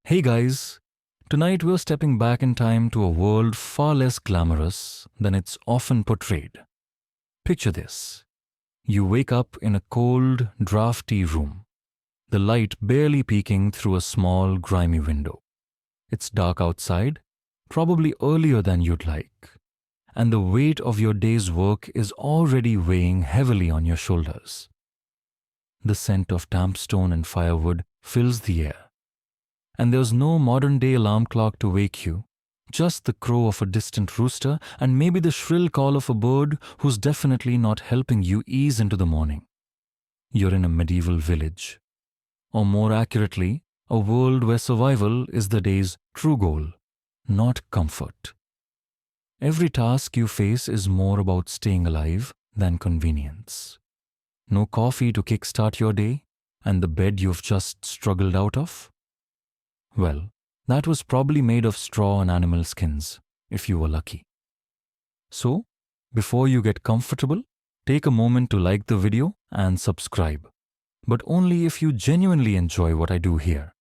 Hey guys, tonight we're stepping back in time to a world far less glamorous than it's often portrayed. Picture this. You wake up in a cold, drafty room, the light barely peeking through a small, grimy window. It's dark outside, probably earlier than you'd like, and the weight of your day's work is already weighing heavily on your shoulders. The scent of damp stone and firewood fills the air, and there's no modern-day alarm clock to wake you, just the crow of a distant rooster and maybe the shrill call of a bird who's definitely not helping you ease into the morning. You're in a medieval village, or more accurately, a world where survival is the day's true goal, not comfort. Every task you face is more about staying alive than convenience. No coffee to kickstart your day, and the bed you've just struggled out of? Well, that was probably made of straw and animal skins, if you were lucky. So, before you get comfortable, take a moment to like the video and subscribe. But only if you genuinely enjoy what I do here.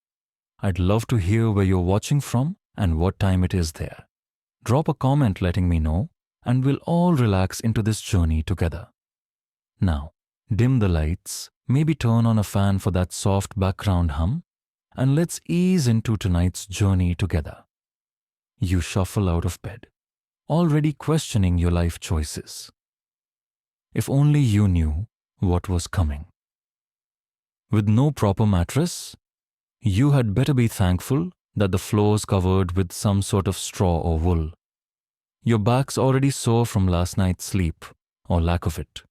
I'd love to hear where you're watching from and what time it is there. Drop a comment letting me know, and we'll all relax into this journey together. Now, dim the lights, maybe turn on a fan for that soft background hum, and let's ease into tonight's journey together. You shuffle out of bed, already questioning your life choices. If only you knew what was coming. With no proper mattress, you had better be thankful that the floor's covered with some sort of straw or wool. Your back's already sore from last night's sleep, or lack of it.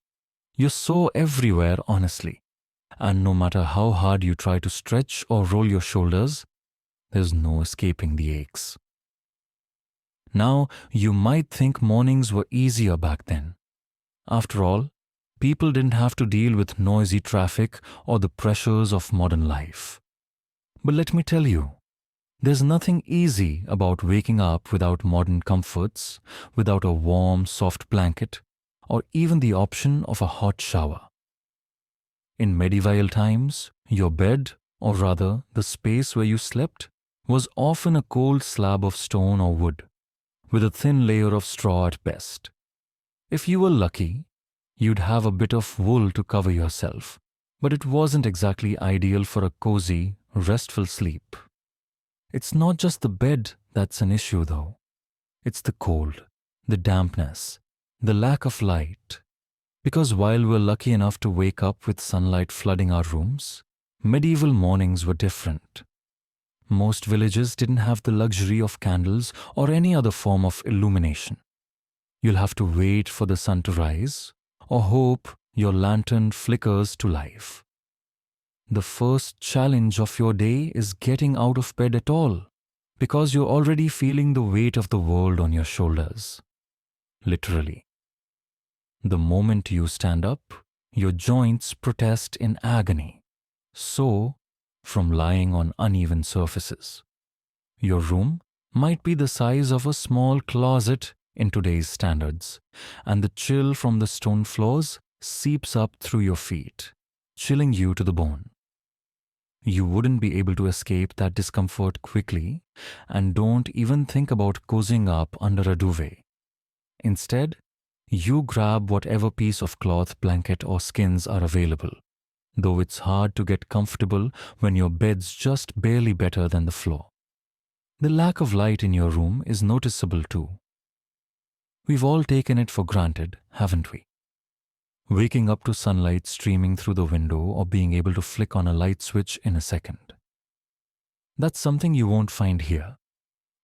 You're sore everywhere, honestly. And no matter how hard you try to stretch or roll your shoulders, there's no escaping the aches. Now, you might think mornings were easier back then. After all, people didn't have to deal with noisy traffic or the pressures of modern life. But let me tell you, there's nothing easy about waking up without modern comforts, without a warm, soft blanket, or even the option of a hot shower. In medieval times, your bed, or rather the space where you slept, was often a cold slab of stone or wood, with a thin layer of straw at best. If you were lucky, you'd have a bit of wool to cover yourself, but it wasn't exactly ideal for a cozy, restful sleep. It's not just the bed that's an issue, though. It's the cold, the dampness, the lack of light. Because while we're lucky enough to wake up with sunlight flooding our rooms, medieval mornings were different. Most villages didn't have the luxury of candles or any other form of illumination. You'll have to wait for the sun to rise, or hope your lantern flickers to life. The first challenge of your day is getting out of bed at all, because you're already feeling the weight of the world on your shoulders. Literally. The moment you stand up, your joints protest in agony. So, from lying on uneven surfaces. Your room might be the size of a small closet in today's standards, and the chill from the stone floors seeps up through your feet, chilling you to the bone. You wouldn't be able to escape that discomfort quickly, and don't even think about cozying up under a duvet. Instead, you grab whatever piece of cloth, blanket, or skins are available, though it's hard to get comfortable when your bed's just barely better than the floor. The lack of light in your room is noticeable too. We've all taken it for granted, haven't we? Waking up to sunlight streaming through the window or being able to flick on a light switch in a second. That's something you won't find here.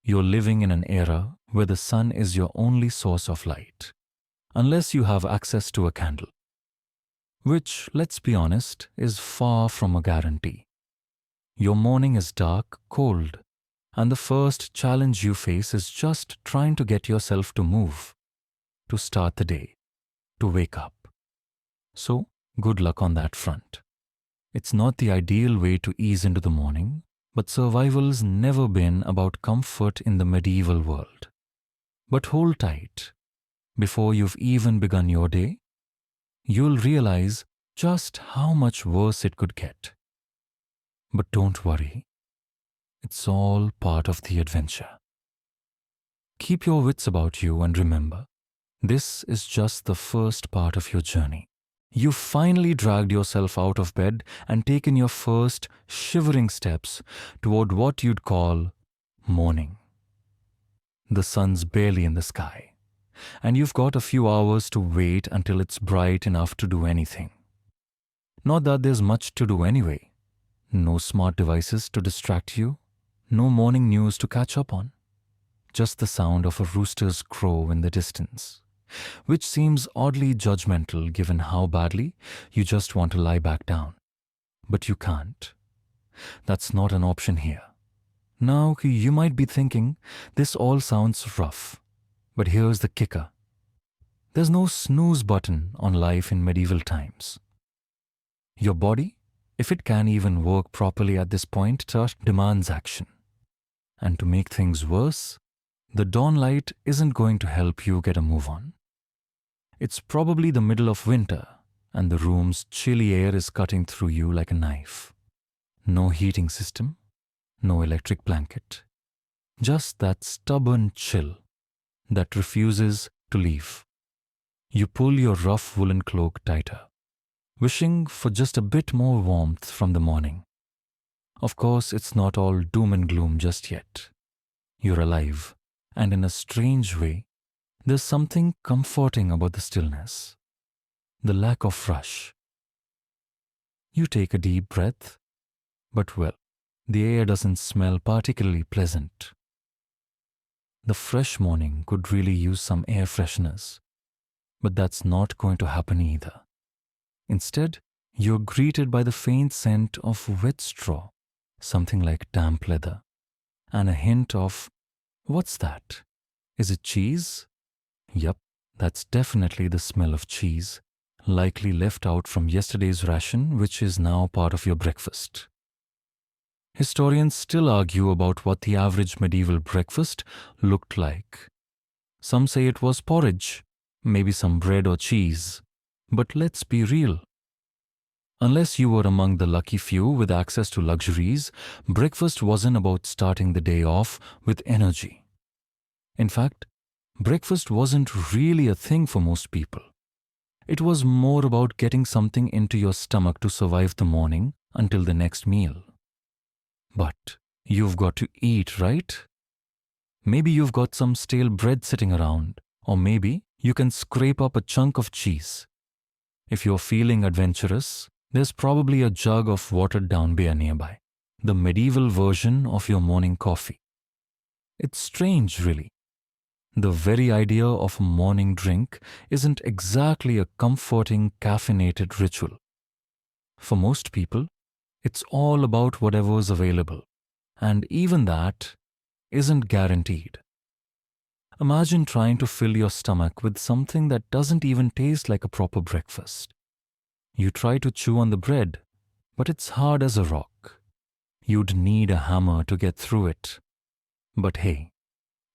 You're living in an era where the sun is your only source of light, unless you have access to a candle. Which, let's be honest, is far from a guarantee. Your morning is dark, cold, and the first challenge you face is just trying to get yourself to move, to start the day, to wake up. So, good luck on that front. It's not the ideal way to ease into the morning, but survival's never been about comfort in the medieval world. But hold tight. Before you've even begun your day, you'll realize just how much worse it could get. But don't worry. It's all part of the adventure. Keep your wits about you and remember, this is just the first part of your journey. You finally dragged yourself out of bed and taken your first shivering steps toward what you'd call morning. The sun's barely in the sky, and you've got a few hours to wait until it's bright enough to do anything. Not that there's much to do anyway. No smart devices to distract you, no morning news to catch up on. Just the sound of a rooster's crow in the distance, which seems oddly judgmental given how badly you just want to lie back down. But you can't. That's not an option here. Now, you might be thinking, this all sounds rough. But here's the kicker. There's no snooze button on life in medieval times. Your body, if it can even work properly at this point, demands action. And to make things worse, the dawn light isn't going to help you get a move on. It's probably the middle of winter, and the room's chilly air is cutting through you like a knife. No heating system, no electric blanket. Just that stubborn chill that refuses to leave. You pull your rough woolen cloak tighter, wishing for just a bit more warmth from the morning. Of course, it's not all doom and gloom just yet. You're alive, and in a strange way, there's something comforting about the stillness, the lack of rush. You take a deep breath, but well, the air doesn't smell particularly pleasant. The fresh morning could really use some air fresheners, but that's not going to happen either. Instead, you're greeted by the faint scent of wet straw, something like damp leather, and a hint of, what's that? Is it cheese? Yep, that's definitely the smell of cheese, likely left out from yesterday's ration, which is now part of your breakfast. Historians still argue about what the average medieval breakfast looked like. Some say it was porridge, maybe some bread or cheese. But let's be real. Unless you were among the lucky few with access to luxuries, breakfast wasn't about starting the day off with energy. In fact, breakfast wasn't really a thing for most people. It was more about getting something into your stomach to survive the morning until the next meal. But you've got to eat, right? Maybe you've got some stale bread sitting around, or maybe you can scrape up a chunk of cheese. If you're feeling adventurous, there's probably a jug of watered-down beer nearby, the medieval version of your morning coffee. It's strange, really. The very idea of a morning drink isn't exactly a comforting, caffeinated ritual. For most people, it's all about whatever's available, and even that isn't guaranteed. Imagine trying to fill your stomach with something that doesn't even taste like a proper breakfast. You try to chew on the bread, but it's hard as a rock. You'd need a hammer to get through it. But hey,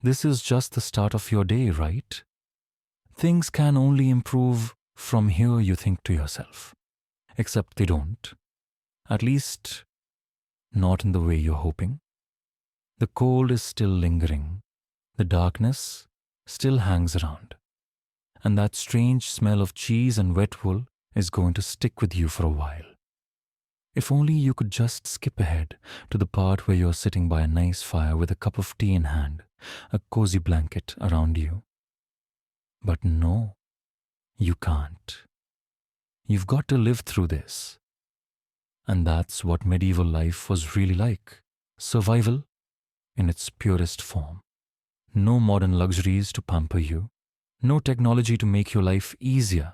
this is just the start of your day, right? Things can only improve from here, you think to yourself. Except they don't. At least, not in the way you're hoping. The cold is still lingering. The darkness still hangs around. And that strange smell of cheese and wet wool is going to stick with you for a while. If only you could just skip ahead to the part where you're sitting by a nice fire with a cup of tea in hand, a cozy blanket around you. But no, you can't. You've got to live through this. And that's what medieval life was really like. Survival in its purest form. No modern luxuries to pamper you. No technology to make your life easier.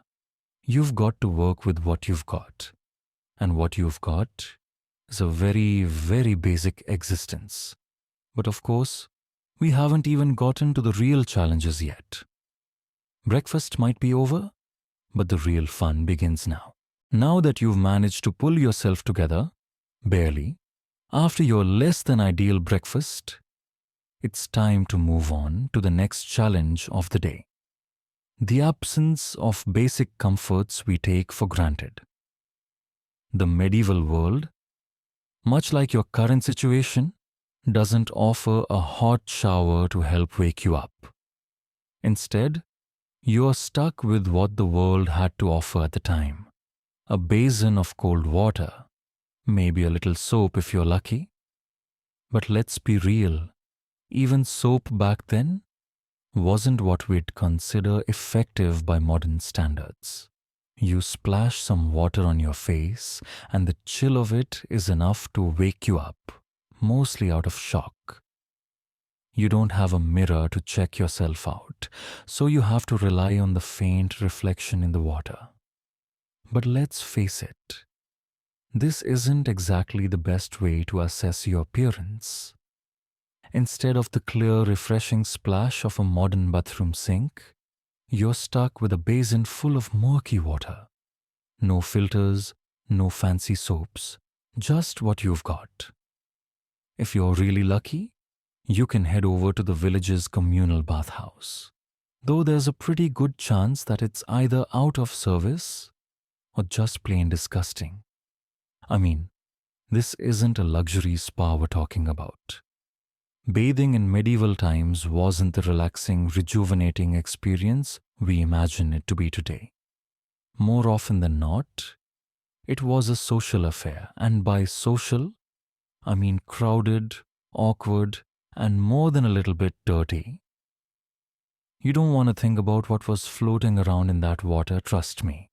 You've got to work with what you've got. And what you've got is a very, very basic existence. But of course, we haven't even gotten to the real challenges yet. Breakfast might be over, but the real fun begins now. Now that you've managed to pull yourself together, barely, after your less than ideal breakfast, it's time to move on to the next challenge of the day. The absence of basic comforts we take for granted. The medieval world, much like your current situation, doesn't offer a hot shower to help wake you up. Instead, you're stuck with what the world had to offer at the time: a basin of cold water, maybe a little soap if you're lucky. But let's be real, even soap back then wasn't what we'd consider effective by modern standards. You splash some water on your face, and the chill of it is enough to wake you up, mostly out of shock. You don't have a mirror to check yourself out, so you have to rely on the faint reflection in the water. But let's face it, this isn't exactly the best way to assess your appearance. Instead of the clear, refreshing splash of a modern bathroom sink, you're stuck with a basin full of murky water. No filters, no fancy soaps, just what you've got. If you're really lucky, you can head over to the village's communal bathhouse, though there's a pretty good chance that it's either out of service or just plain disgusting. I mean, this isn't a luxury spa we're talking about. Bathing in medieval times wasn't the relaxing, rejuvenating experience we imagine it to be today. More often than not, it was a social affair, and by social, I mean crowded, awkward, and more than a little bit dirty. You don't want to think about what was floating around in that water, trust me.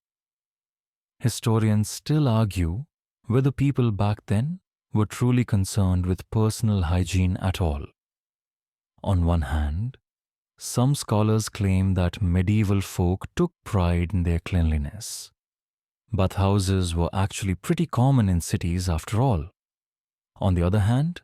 Historians still argue whether people back then were truly concerned with personal hygiene at all. On one hand, some scholars claim that medieval folk took pride in their cleanliness. Bathhouses were actually pretty common in cities after all. On the other hand,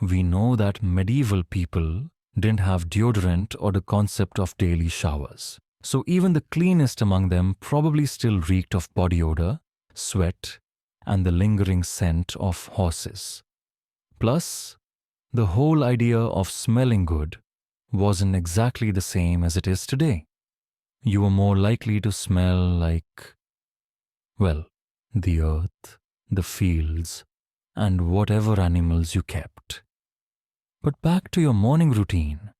we know that medieval people didn't have deodorant or the concept of daily showers. So even the cleanest among them probably still reeked of body odor, sweat, and the lingering scent of horses. Plus, the whole idea of smelling good wasn't exactly the same as it is today. You were more likely to smell like, well, the earth, the fields, and whatever animals you kept. But back to your morning routine.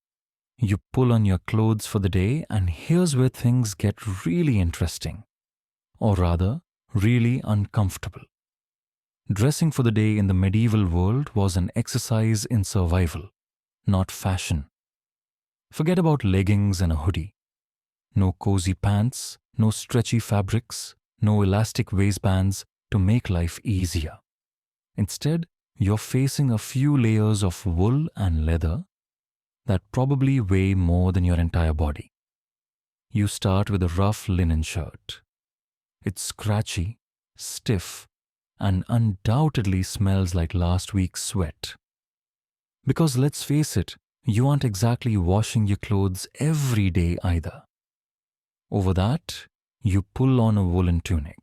You pull on your clothes for the day, and here's where things get really interesting. Or rather, really uncomfortable. Dressing for the day in the medieval world was an exercise in survival, not fashion. Forget about leggings and a hoodie. No cozy pants, no stretchy fabrics, no elastic waistbands to make life easier. Instead, you're facing a few layers of wool and leather that probably weigh more than your entire body. You start with a rough linen shirt. It's scratchy, stiff, and undoubtedly smells like last week's sweat. Because let's face it, you aren't exactly washing your clothes every day either. Over that, you pull on a woolen tunic.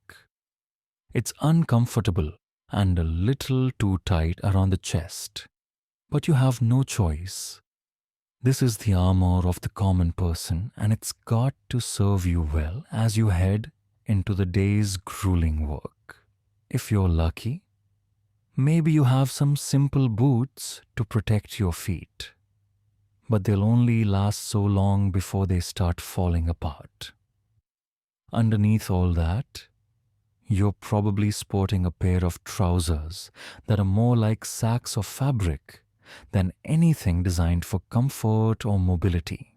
It's uncomfortable and a little too tight around the chest, but you have no choice. This is the armor of the common person, and it's got to serve you well as you head into the day's grueling work. If you're lucky, maybe you have some simple boots to protect your feet, but they'll only last so long before they start falling apart. Underneath all that, you're probably sporting a pair of trousers that are more like sacks of fabric than anything designed for comfort or mobility.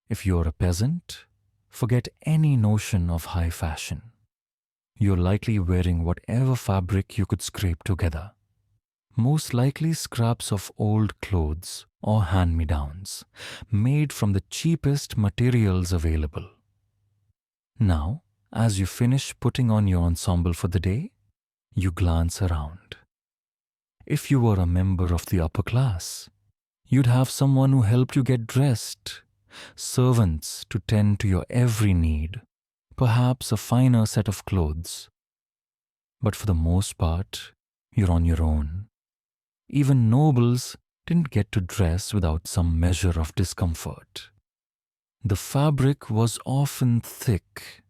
If you're a peasant, forget any notion of high fashion. You're likely wearing whatever fabric you could scrape together. Most likely scraps of old clothes or hand-me-downs, made from the cheapest materials available. Now, as you finish putting on your ensemble for the day, you glance around. If you were a member of the upper class, you'd have someone who helped you get dressed, servants to tend to your every need, perhaps a finer set of clothes. But for the most part, you're on your own. Even nobles didn't get to dress without some measure of discomfort. The fabric was often thick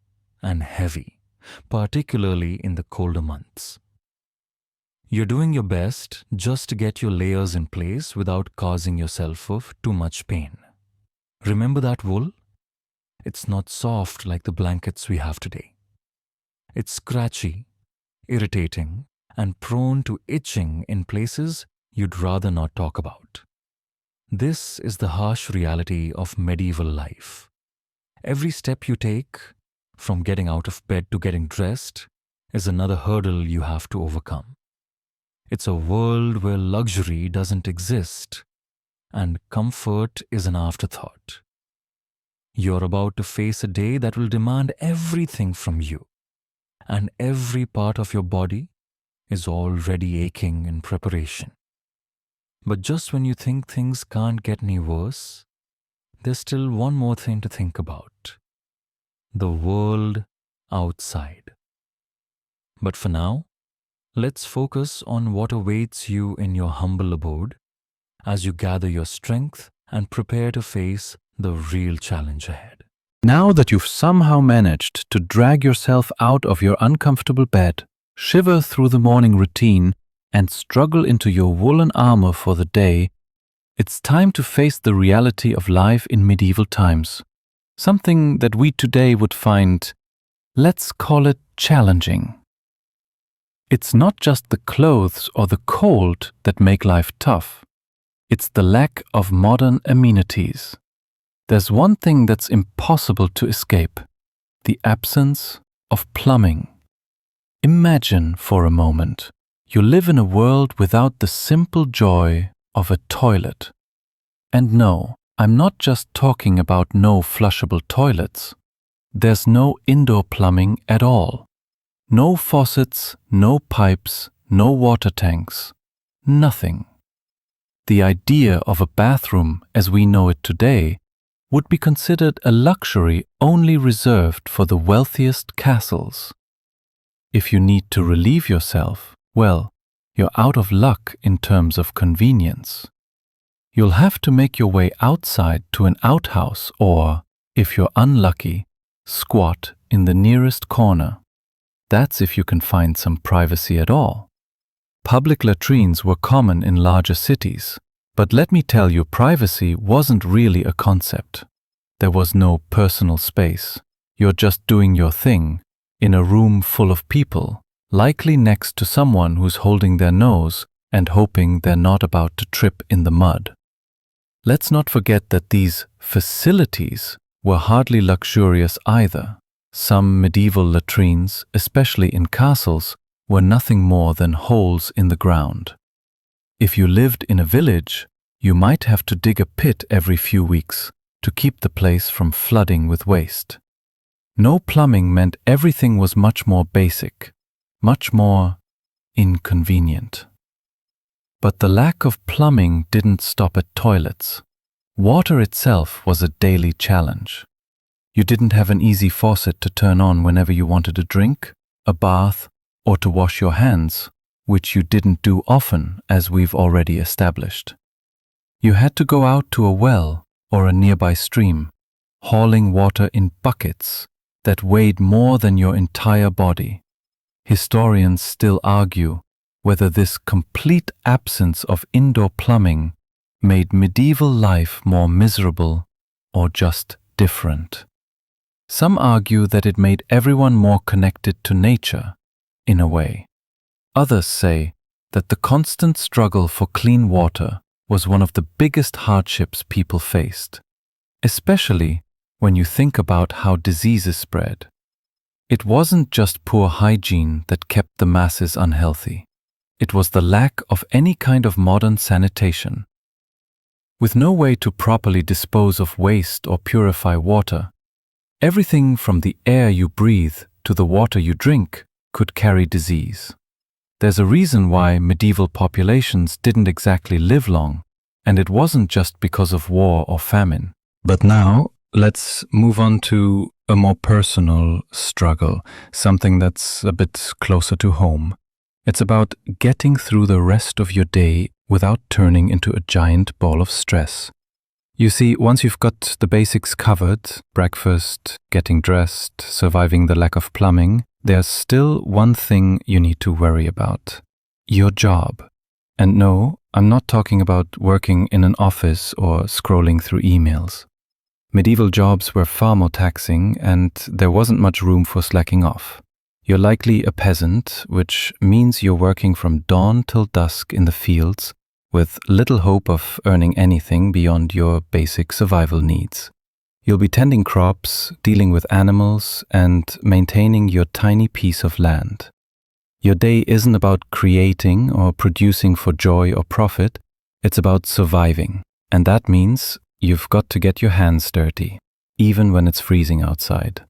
and heavy, particularly in the colder months. You're doing your best just to get your layers in place without causing yourself of too much pain. Remember that wool? It's not soft like the blankets we have today. It's scratchy, irritating, and prone to itching in places you'd rather not talk about. This is the harsh reality of medieval life. Every step you take, from getting out of bed to getting dressed, is another hurdle you have to overcome. It's a world where luxury doesn't exist and comfort is an afterthought. You're about to face a day that will demand everything from you, and every part of your body is already aching in preparation. But just when you think things can't get any worse, there's still one more thing to think about: the world outside. But for now, let's focus on what awaits you in your humble abode as you gather your strength and prepare to face the real challenge ahead. Now that you've somehow managed to drag yourself out of your uncomfortable bed, shiver through the morning routine, and struggle into your woolen armor for the day, it's time to face the reality of life in medieval times. Something that we today would find, let's call it, challenging. It's not just the clothes or the cold that make life tough. It's the lack of modern amenities. There's one thing that's impossible to escape: the absence of plumbing. Imagine for a moment you live in a world without the simple joy of a toilet. And no, I'm not just talking about no flushable toilets. There's no indoor plumbing at all. No faucets, no pipes, no water tanks. Nothing. The idea of a bathroom as we know it today would be considered a luxury only reserved for the wealthiest castles. If you need to relieve yourself, well, you're out of luck in terms of convenience. You'll have to make your way outside to an outhouse or, if you're unlucky, squat in the nearest corner. That's if you can find some privacy at all. Public latrines were common in larger cities, but let me tell you, privacy wasn't really a concept. There was no personal space. You're just doing your thing in a room full of people, likely next to someone who's holding their nose and hoping they're not about to trip in the mud. Let's not forget that these facilities were hardly luxurious either. Some medieval latrines, especially in castles, were nothing more than holes in the ground. If you lived in a village, you might have to dig a pit every few weeks to keep the place from flooding with waste. No plumbing meant everything was much more basic, much more inconvenient. But the lack of plumbing didn't stop at toilets. Water itself was a daily challenge. You didn't have an easy faucet to turn on whenever you wanted a drink, a bath, or to wash your hands, which you didn't do often, as we've already established. You had to go out to a well or a nearby stream, hauling water in buckets that weighed more than your entire body. Historians still argue whether this complete absence of indoor plumbing made medieval life more miserable or just different. Some argue that it made everyone more connected to nature, in a way. Others say that the constant struggle for clean water was one of the biggest hardships people faced, especially when you think about how diseases spread. It wasn't just poor hygiene that kept the masses unhealthy. It was the lack of any kind of modern sanitation. With no way to properly dispose of waste or purify water, everything from the air you breathe to the water you drink could carry disease. There's a reason why medieval populations didn't exactly live long, and it wasn't just because of war or famine. But now, let's move on to a more personal struggle, something that's a bit closer to home. It's about getting through the rest of your day without turning into a giant ball of stress. You see, once you've got the basics covered, breakfast, getting dressed, surviving the lack of plumbing, there's still one thing you need to worry about: your job. And no, I'm not talking about working in an office or scrolling through emails. Medieval jobs were far more taxing, and there wasn't much room for slacking off. You're likely a peasant, which means you're working from dawn till dusk in the fields, with little hope of earning anything beyond your basic survival needs. You'll be tending crops, dealing with animals, and maintaining your tiny piece of land. Your day isn't about creating or producing for joy or profit, it's about surviving. And that means you've got to get your hands dirty, even when it's freezing outside.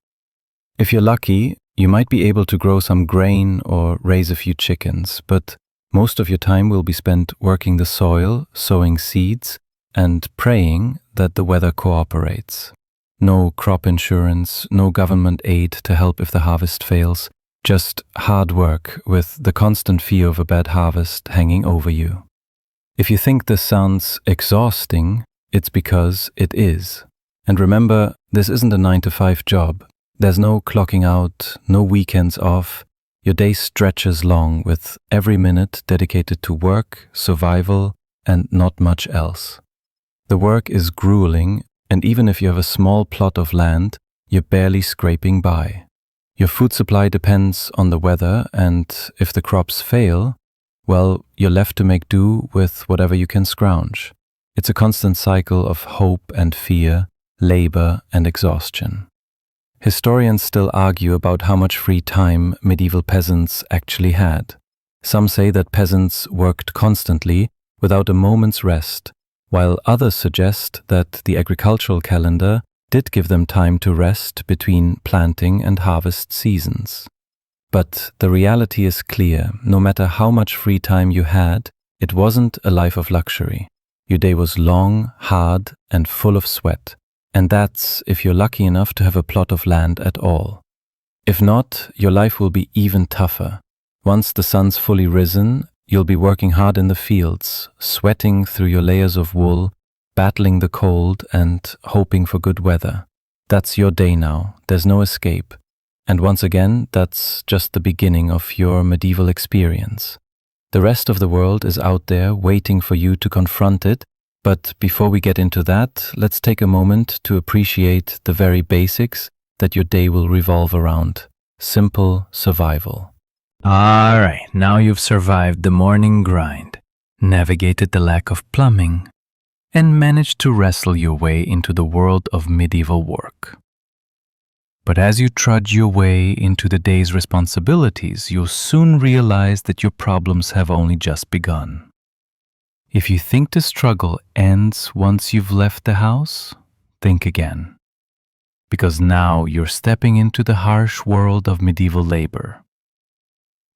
If you're lucky, you might be able to grow some grain or raise a few chickens, but most of your time will be spent working the soil, sowing seeds, and praying that the weather cooperates. No crop insurance, no government aid to help if the harvest fails, just hard work with the constant fear of a bad harvest hanging over you. If you think this sounds exhausting, it's because it is. And remember, this isn't a 9-to-5 job. There's no clocking out, no weekends off. Your day stretches long with every minute dedicated to work, survival, and not much else. The work is grueling, and even if you have a small plot of land, you're barely scraping by. Your food supply depends on the weather, and if the crops fail, well, you're left to make do with whatever you can scrounge. It's a constant cycle of hope and fear, labor and exhaustion. Historians still argue about how much free time medieval peasants actually had. Some say that peasants worked constantly without a moment's rest, while others suggest that the agricultural calendar did give them time to rest between planting and harvest seasons. But the reality is clear. No matter how much free time you had, it wasn't a life of luxury. Your day was long, hard, and full of sweat. And that's if you're lucky enough to have a plot of land at all. If not, your life will be even tougher. Once the sun's fully risen, you'll be working hard in the fields, sweating through your layers of wool, battling the cold and hoping for good weather. That's your day now. There's no escape. And once again, that's just the beginning of your medieval experience. The rest of the world is out there waiting for you to confront it. But before we get into that, let's take a moment to appreciate the very basics that your day will revolve around. Simple survival. All right, now you've survived the morning grind, navigated the lack of plumbing, and managed to wrestle your way into the world of medieval work. But as you trudge your way into the day's responsibilities, you'll soon realize that your problems have only just begun. If you think the struggle ends once you've left the house, think again. Because now you're stepping into the harsh world of medieval labor.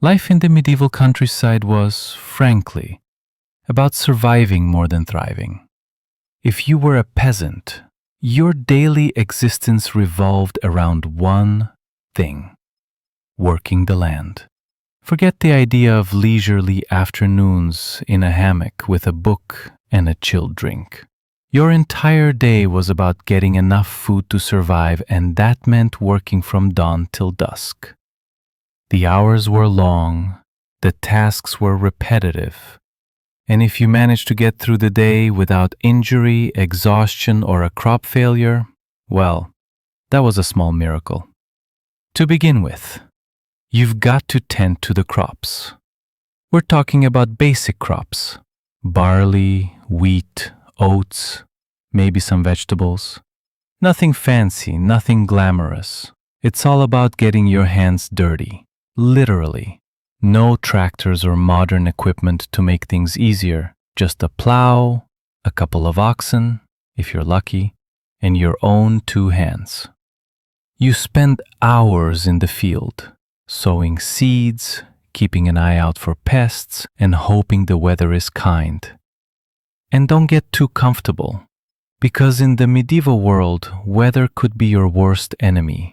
Life in the medieval countryside was, frankly, about surviving more than thriving. If you were a peasant, your daily existence revolved around one thing: working the land. Forget the idea of leisurely afternoons in a hammock with a book and a chilled drink. Your entire day was about getting enough food to survive, and that meant working from dawn till dusk. The hours were long, the tasks were repetitive, and if you managed to get through the day without injury, exhaustion, or a crop failure, well, that was a small miracle. To begin with, you've got to tend to the crops. We're talking about basic crops: barley, wheat, oats, maybe some vegetables. Nothing fancy, nothing glamorous. It's all about getting your hands dirty, literally. No tractors or modern equipment to make things easier. Just a plow, a couple of oxen, if you're lucky, and your own 2 hands. You spend hours in the field, sowing seeds, keeping an eye out for pests, and hoping the weather is kind. And don't get too comfortable, because in the medieval world, weather could be your worst enemy.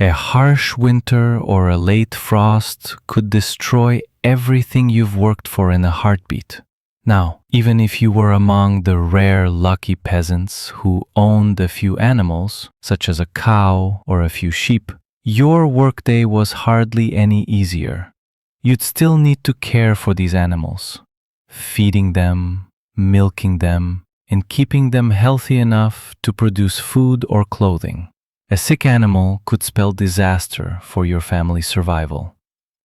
A harsh winter or a late frost could destroy everything you've worked for in a heartbeat. Now, even if you were among the rare lucky peasants who owned a few animals, such as a cow or a few sheep, your workday was hardly any easier. you'd still need to care for these animals, feeding them, milking them, and keeping them healthy enough to produce food or clothing. A sick animal could spell disaster for your family's survival.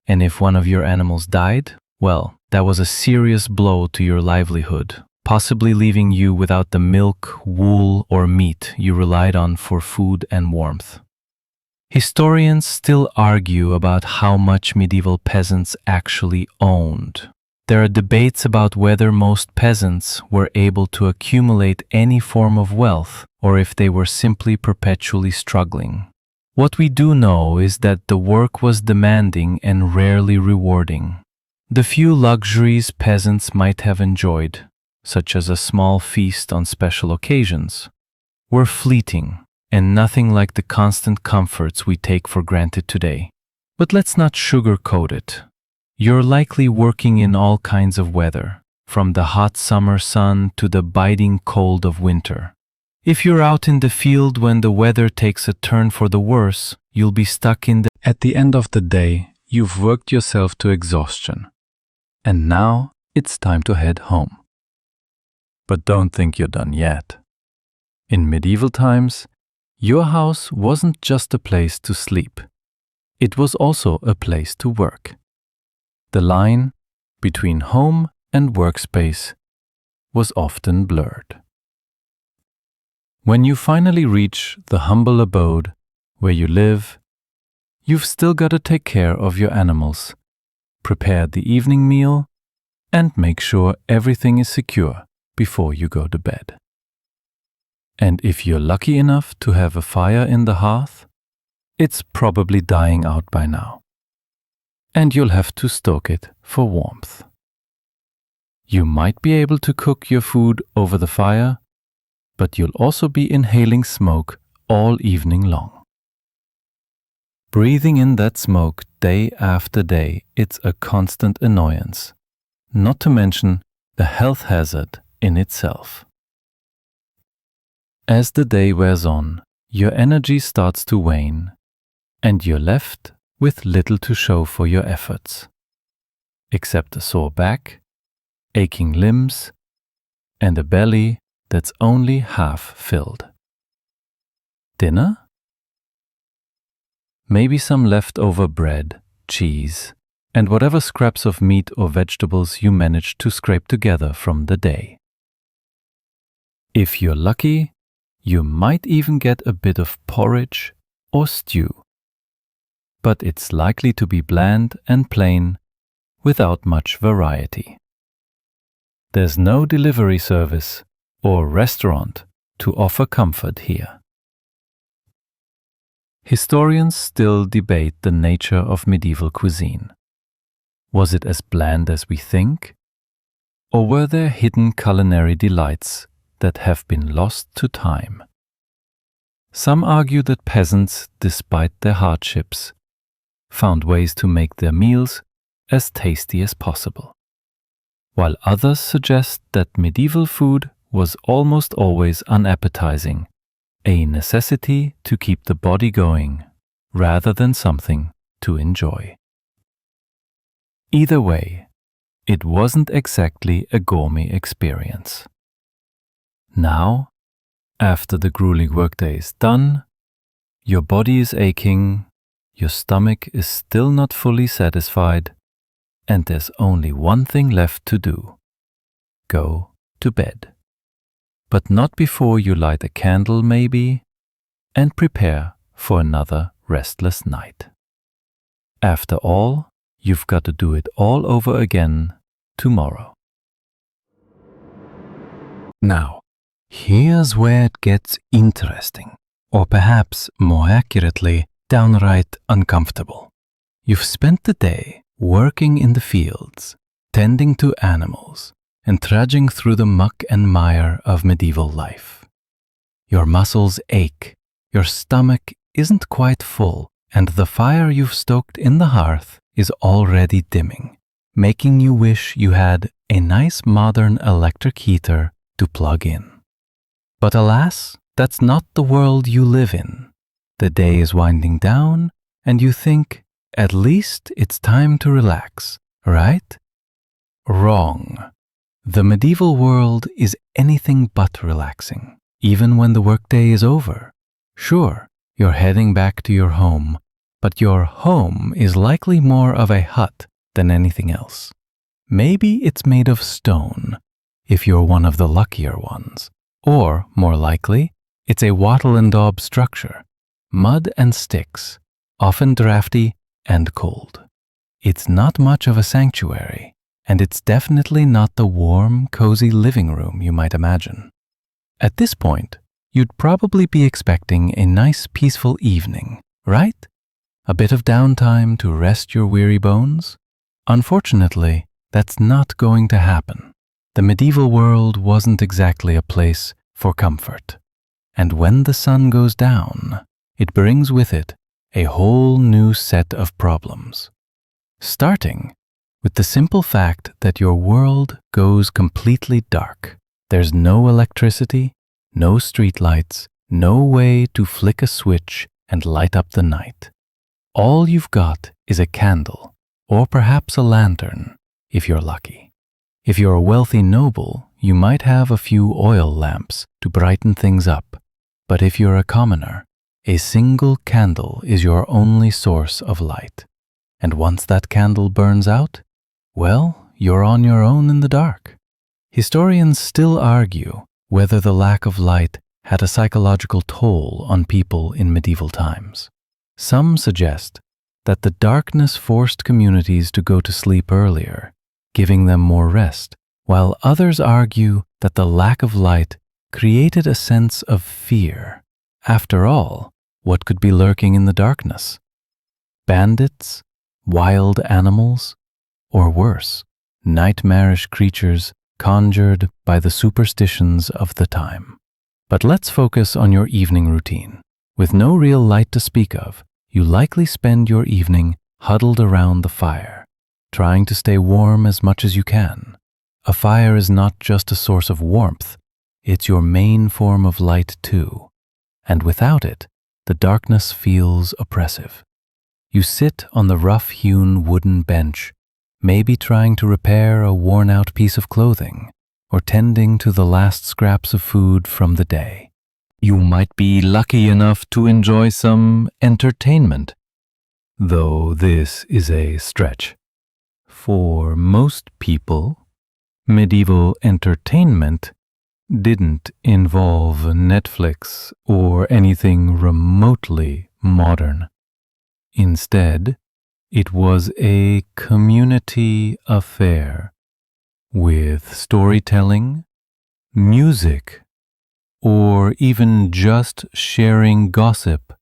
And if one of your animals died, well, that was a serious blow to your livelihood, possibly leaving you without the milk, wool, or meat you relied on for food and warmth. Historians still argue about how much medieval peasants actually owned. There are debates about whether most peasants were able to accumulate any form of wealth or if they were simply perpetually struggling. What we do know is that the work was demanding and rarely rewarding. The few luxuries peasants might have enjoyed, such as a small feast on special occasions, were fleeting and nothing like the constant comforts we take for granted today. But let's not sugarcoat it. You're likely working in all kinds of weather, from the hot summer sun to the biting cold of winter. If you're out in the field when the weather takes a turn for the worse, you'll be stuck in the... At the end of the day, you've worked yourself to exhaustion. And now it's time to head home. But don't think you're done yet. In medieval times, your house wasn't just a place to sleep. It was also a place to work. The line between home and workspace was often blurred. When you finally reach the humble abode where you live, you've still got to take care of your animals, prepare the evening meal, and make sure everything is secure before you go to bed. And if you're lucky enough to have a fire in the hearth, it's probably dying out by now, and you'll have to stoke it for warmth. You might be able to cook your food over the fire, but you'll also be inhaling smoke all evening long. Breathing in that smoke day after day, it's a constant annoyance, not to mention the health hazard in itself. As the day wears on, your energy starts to wane, and you're left with little to show for your efforts, except a sore back, aching limbs, and a belly that's only half filled. Dinner? Maybe some leftover bread, cheese, and whatever scraps of meat or vegetables you managed to scrape together from the day. If you're lucky, you might even get a bit of porridge or stew. But it's likely to be bland and plain, without much variety. There's no delivery service or restaurant to offer comfort here. Historians still debate the nature of medieval cuisine. Was it as bland as we think? Or were there hidden culinary delights that have been lost to time? Some argue that peasants, despite their hardships, found ways to make their meals as tasty as possible, while others suggest that medieval food was almost always unappetizing, a necessity to keep the body going rather than something to enjoy. Either way, it wasn't exactly a gourmet experience. Now, after the grueling workday is done, your body is aching, your stomach is still not fully satisfied, and there's only one thing left to do: go to bed. But not before you light a candle, maybe, and prepare for another restless night. After all, you've got to do it all over again tomorrow. Now, here's where it gets interesting, or perhaps more accurately, downright uncomfortable. You've spent the day working in the fields, tending to animals, and trudging through the muck and mire of medieval life. Your muscles ache, your stomach isn't quite full, and the fire you've stoked in the hearth is already dimming, making you wish you had a nice modern electric heater to plug in. But alas, that's not the world you live in. The day is winding down, and you think, At least it's time to relax, right? Wrong. The medieval world is anything but relaxing, even when the workday is over. Sure, you're heading back to your home, but your home is likely more of a hut than anything else. Maybe it's made of stone, if you're one of the luckier ones. Or, more likely, it's a wattle and daub structure, mud and sticks, often drafty and cold. It's not much of a sanctuary, and it's definitely not the warm, cozy living room you might imagine. At this point, you'd probably be expecting a nice, peaceful evening, right? A bit of downtime to rest your weary bones? Unfortunately, that's not going to happen. The medieval world wasn't exactly a place for comfort. And when the sun goes down, it brings with it a whole new set of problems. Starting with the simple fact that your world goes completely dark. There's no electricity, no streetlights, no way to flick a switch and light up the night. All you've got is a candle, or perhaps a lantern, if you're lucky. If you're a wealthy noble, you might have a few oil lamps to brighten things up. But if you're a commoner, a single candle is your only source of light. And once that candle burns out, well, you're on your own in the dark. Historians still argue whether the lack of light had a psychological toll on people in medieval times. Some suggest that the darkness forced communities to go to sleep earlier, giving them more rest, while others argue that the lack of light created a sense of fear. After all, what could be lurking in the darkness? Bandits? Wild animals? Or worse, nightmarish creatures conjured by the superstitions of the time. But let's focus on your evening routine. With no real light to speak of, you likely spend your evening huddled around the fire, trying to stay warm as much as you can. A fire is not just a source of warmth, it's your main form of light too. And without it, the darkness feels oppressive. You sit on the rough-hewn wooden bench, maybe trying to repair a worn-out piece of clothing, or tending to the last scraps of food from the day. You might be lucky enough to enjoy some entertainment, though this is a stretch. For most people, medieval entertainment didn't involve Netflix or anything remotely modern. Instead, it was a community affair with storytelling, music, or even just sharing gossip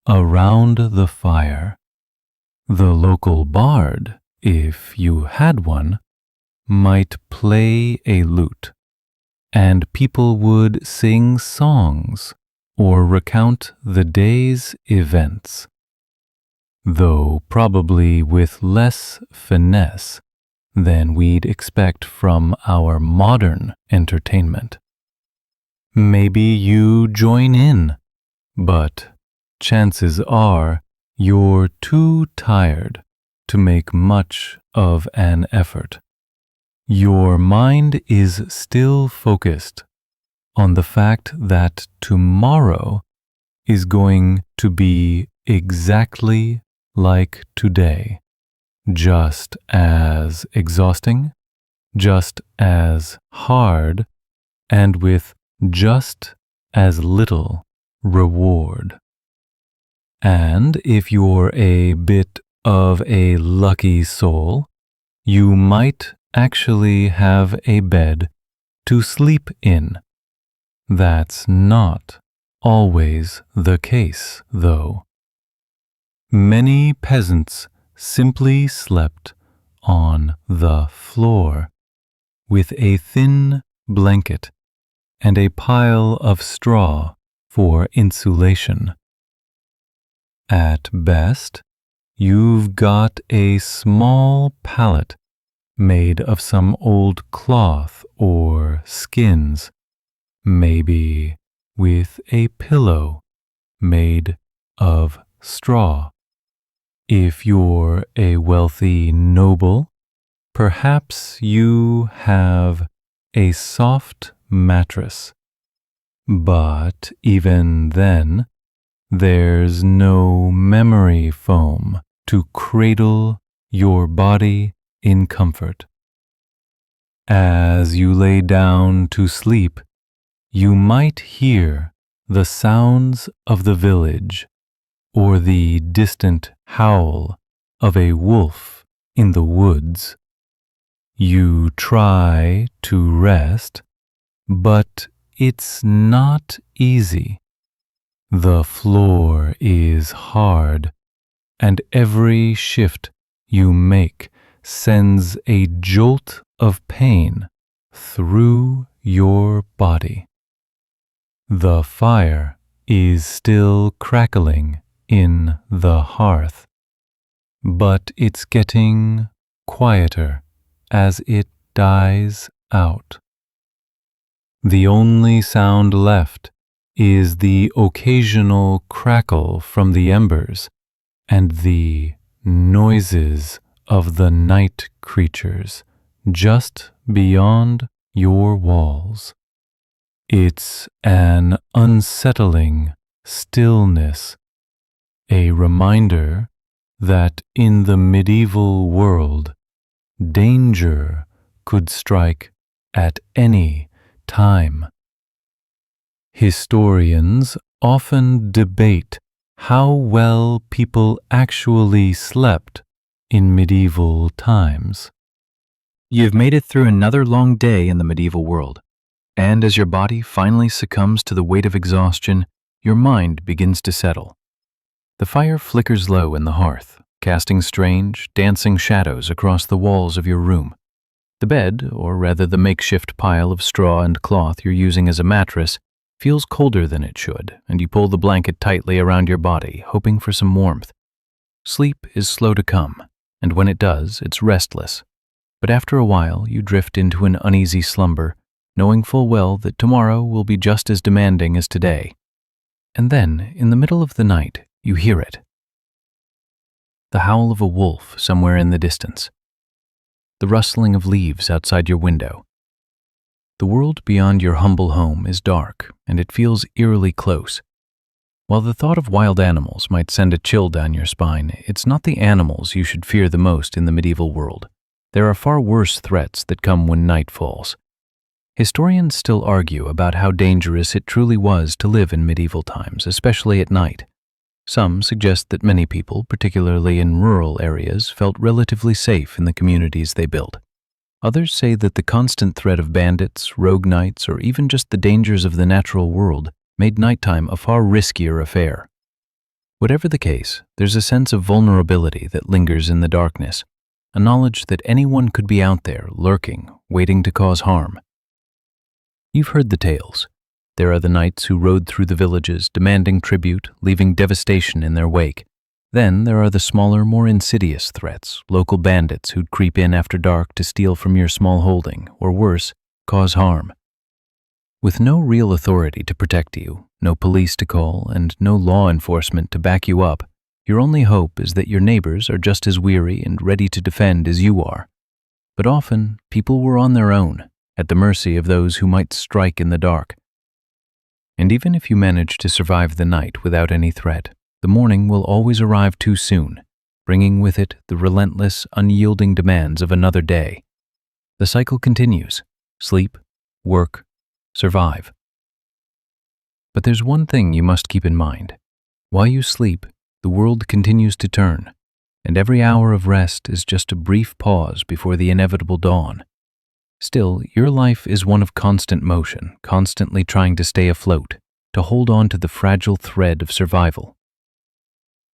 around the fire. The local bard, if you had one, might play a lute, and people would sing songs or recount the day's events, though probably with less finesse than we'd expect from our modern entertainment. Maybe you join in, but chances are you're too tired to make much of an effort. Your mind is still focused on the fact that tomorrow is going to be exactly like today, just as exhausting, just as hard, and with just as little reward. And if you're a bit of a lucky soul, you might actually have a bed to sleep in. That's not always the case, though. Many peasants simply slept on the floor with a thin blanket and a pile of straw for insulation. At best, you've got a small pallet made of some old cloth or skins, maybe with a pillow made of straw. If you're a wealthy noble, perhaps you have a soft mattress. But even then, there's no memory foam to cradle your body in comfort. As you lay down to sleep, you might hear the sounds of the village or the distant howl of a wolf in the woods. You try to rest, but it's not easy. The floor is hard, and every shift you make sends a jolt of pain through your body. The fire is still crackling in the hearth, but it's getting quieter as it dies out. The only sound left is the occasional crackle from the embers and the noises of the night creatures just beyond your walls. It's an unsettling stillness, a reminder that in the medieval world, danger could strike at any time. Historians often debate how well people actually slept in medieval times. You've made it through another long day in the medieval world, and as your body finally succumbs to the weight of exhaustion, your mind begins to settle. The fire flickers low in the hearth, casting strange, dancing shadows across the walls of your room. The bed, or rather the makeshift pile of straw and cloth you're using as a mattress, feels colder than it should, and you pull the blanket tightly around your body, hoping for some warmth. Sleep is slow to come, and when it does, it's restless. But after a while, you drift into an uneasy slumber, knowing full well that tomorrow will be just as demanding as today. And then, in the middle of the night, you hear it. The howl of a wolf somewhere in the distance. The rustling of leaves outside your window. The world beyond your humble home is dark, and it feels eerily close. While the thought of wild animals might send a chill down your spine, it's not the animals you should fear the most in the medieval world. There are far worse threats that come when night falls. Historians still argue about how dangerous it truly was to live in medieval times, especially at night. Some suggest that many people, particularly in rural areas, felt relatively safe in the communities they built. Others say that the constant threat of bandits, rogue knights, or even just the dangers of the natural world made nighttime a far riskier affair. Whatever the case, there's a sense of vulnerability that lingers in the darkness, a knowledge that anyone could be out there, lurking, waiting to cause harm. You've heard the tales. There are the knights who rode through the villages, demanding tribute, leaving devastation in their wake. Then there are the smaller, more insidious threats, local bandits who'd creep in after dark to steal from your small holding, or worse, cause harm. With no real authority to protect you, no police to call, and no law enforcement to back you up, your only hope is that your neighbors are just as weary and ready to defend as you are. But often, people were on their own, at the mercy of those who might strike in the dark. And even if you manage to survive the night without any threat, the morning will always arrive too soon, bringing with it the relentless, unyielding demands of another day. The cycle continues: sleep, work, survive. But there's one thing you must keep in mind. While you sleep, the world continues to turn, and every hour of rest is just a brief pause before the inevitable dawn. Still, your life is one of constant motion, constantly trying to stay afloat, to hold on to the fragile thread of survival.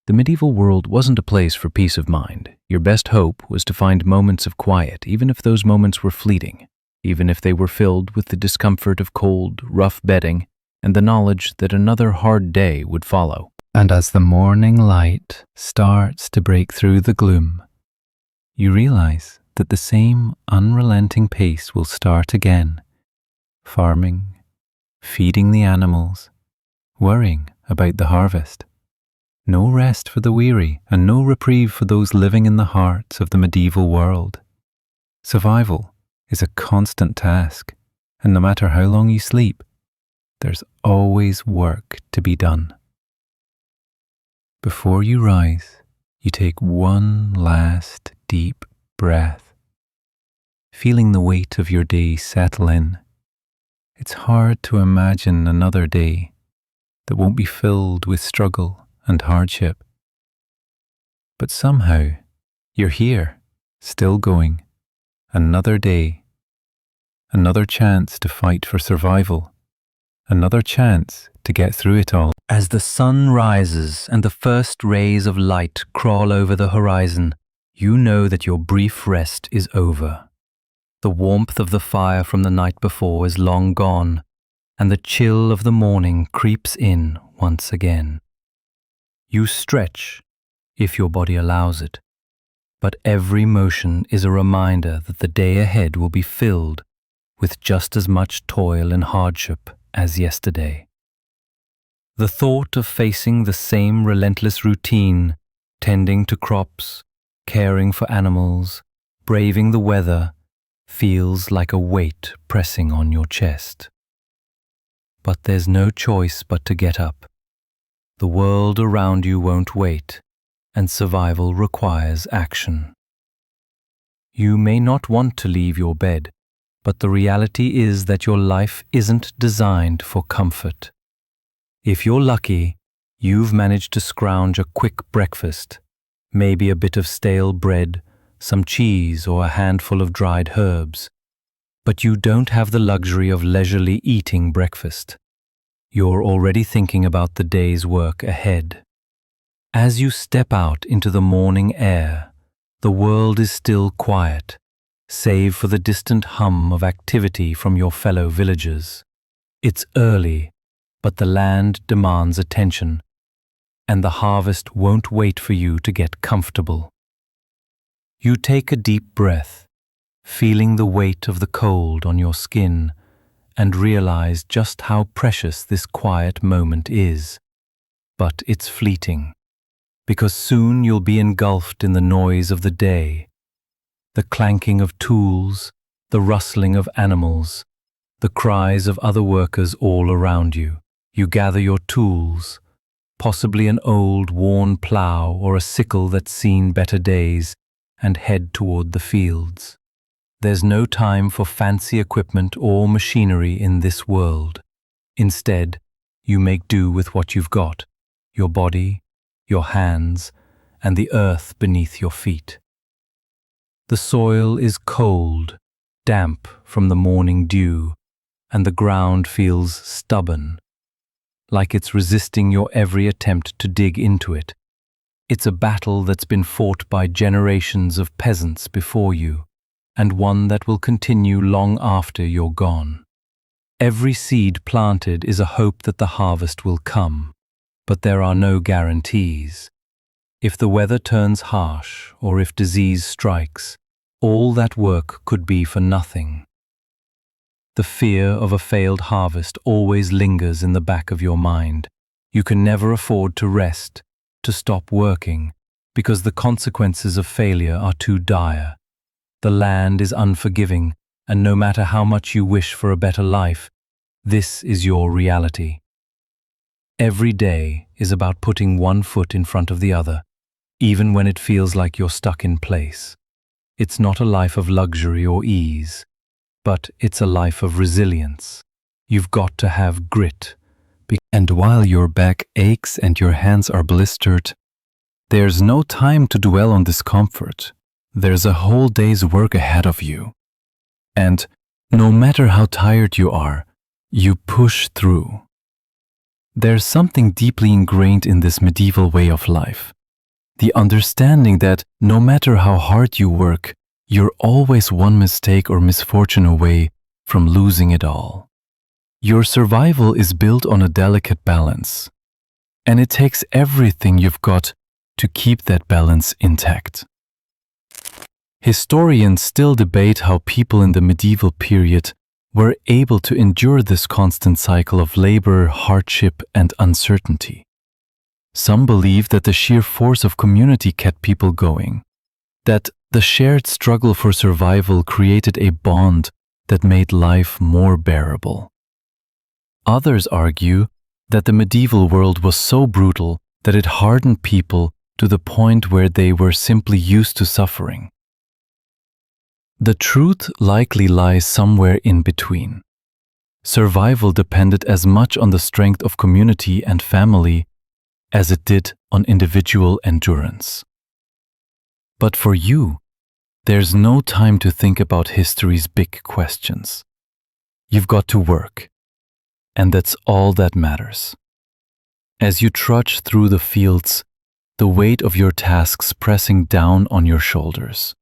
The medieval world wasn't a place for peace of mind. Your best hope was to find moments of quiet, even if those moments were fleeting, even if they were filled with the discomfort of cold, rough bedding and the knowledge that another hard day would follow. And as the morning light starts to break through the gloom, you realize that the same unrelenting pace will start again, farming, feeding the animals, worrying about the harvest. No rest for the weary, and no reprieve for those living in the hearts of the medieval world. Survival is a constant task, and no matter how long you sleep, there's always work to be done. Before you rise, you take one last deep breath, feeling the weight of your day settle in. It's hard to imagine another day that won't be filled with struggle and hardship. But somehow, you're here, still going. Another day, another chance to fight for survival, another chance to get through it all. As the sun rises and the first rays of light crawl over the horizon, you know that your brief rest is over. The warmth of the fire from the night before is long gone, and the chill of the morning creeps in once again. You stretch, if your body allows it, but every motion is a reminder that the day ahead will be filled with just as much toil and hardship as yesterday. The thought of facing the same relentless routine, tending to crops, caring for animals, braving the weather, feels like a weight pressing on your chest. But there's no choice but to get up. The world around you won't wait, and survival requires action. You may not want to leave your bed, but the reality is that your life isn't designed for comfort. If you're lucky, you've managed to scrounge a quick breakfast, maybe a bit of stale bread, some cheese, or a handful of dried herbs. But you don't have the luxury of leisurely eating breakfast. You're already thinking about the day's work ahead. As you step out into the morning air, the world is still quiet, save for the distant hum of activity from your fellow villagers. It's early, but the land demands attention, and the harvest won't wait for you to get comfortable. You take a deep breath, feeling the weight of the cold on your skin, and realize just how precious this quiet moment is. But it's fleeting, because soon you'll be engulfed in the noise of the day, the clanking of tools, the rustling of animals, the cries of other workers all around you. You gather your tools, possibly an old, worn plough or a sickle that's seen better days, and head toward the fields. There's no time for fancy equipment or machinery in this world. Instead, you make do with what you've got, your body, your hands, and the earth beneath your feet. The soil is cold, damp from the morning dew, and the ground feels stubborn, like it's resisting your every attempt to dig into it. It's a battle that's been fought by generations of peasants before you, and one that will continue long after you're gone. Every seed planted is a hope that the harvest will come, but there are no guarantees. If the weather turns harsh, or if disease strikes, all that work could be for nothing. The fear of a failed harvest always lingers in the back of your mind. You can never afford to rest, to stop working, because the consequences of failure are too dire. The land is unforgiving, and no matter how much you wish for a better life, this is your reality. Every day is about putting one foot in front of the other, even when it feels like you're stuck in place. It's not a life of luxury or ease, but it's a life of resilience. You've got to have grit. And while your back aches and your hands are blistered, there's no time to dwell on discomfort. There's a whole day's work ahead of you. And no matter how tired you are, you push through. There's something deeply ingrained in this medieval way of life. The understanding that no matter how hard you work, you're always one mistake or misfortune away from losing it all. Your survival is built on a delicate balance, and it takes everything you've got to keep that balance intact. Historians still debate how people in the medieval period were able to endure this constant cycle of labor, hardship, and uncertainty. Some believe that the sheer force of community kept people going, that the shared struggle for survival created a bond that made life more bearable. Others argue that the medieval world was so brutal that it hardened people to the point where they were simply used to suffering. The truth likely lies somewhere in between. Survival depended as much on the strength of community and family as it did on individual endurance. But for you, there's no time to think about history's big questions. You've got to work, and that's all that matters. As you trudge through the fields, the weight of your tasks pressing down on your shoulders,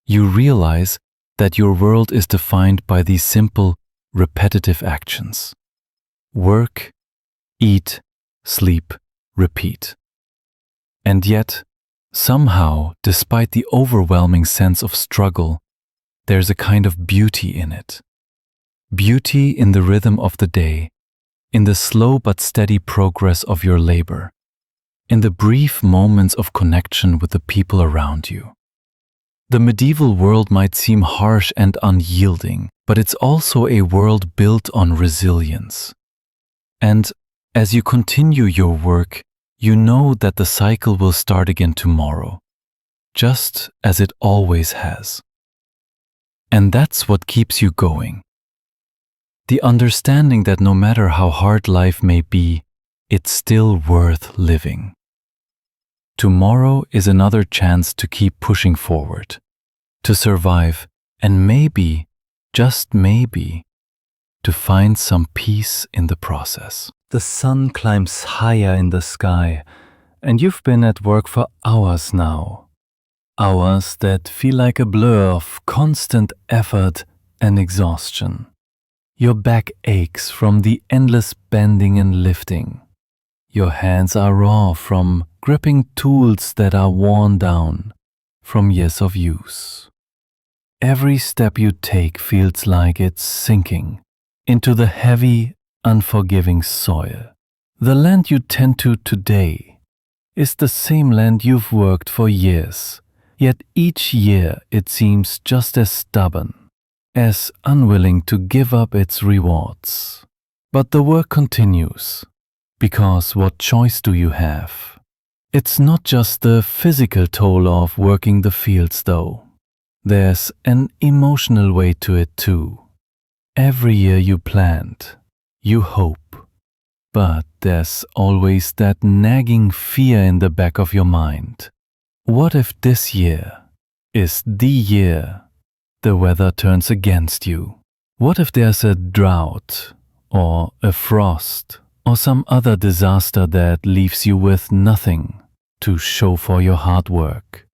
you realize that your world is defined by these simple, repetitive actions. Work, eat, sleep, repeat. And yet, somehow, despite the overwhelming sense of struggle, there's a kind of beauty in it. Beauty in the rhythm of the day, in the slow but steady progress of your labor, in the brief moments of connection with the people around you. The medieval world might seem harsh and unyielding, but it's also a world built on resilience. And as you continue your work, you know that the cycle will start again tomorrow, just as it always has. And that's what keeps you going. The understanding that no matter how hard life may be, it's still worth living. Tomorrow is another chance to keep pushing forward, to survive, and maybe, just maybe, to find some peace in the process. The sun climbs higher in the sky, and you've been at work for hours now. Hours that feel like a blur of constant effort and exhaustion. Your back aches from the endless bending and lifting. Your hands are raw from gripping tools that are worn down from years of use. Every step you take feels like it's sinking into the heavy, unforgiving soil. The land you tend to today is the same land you've worked for years, yet each year it seems just as stubborn, as unwilling to give up its rewards. But the work continues, because what choice do you have? It's not just the physical toll of working the fields, though. There's an emotional weight to it too. Every year you plant, you hope, but there's always that nagging fear in the back of your mind. What if this year is the year the weather turns against you? What if there's a drought, or a frost, or some other disaster that leaves you with nothing to show for your hard work?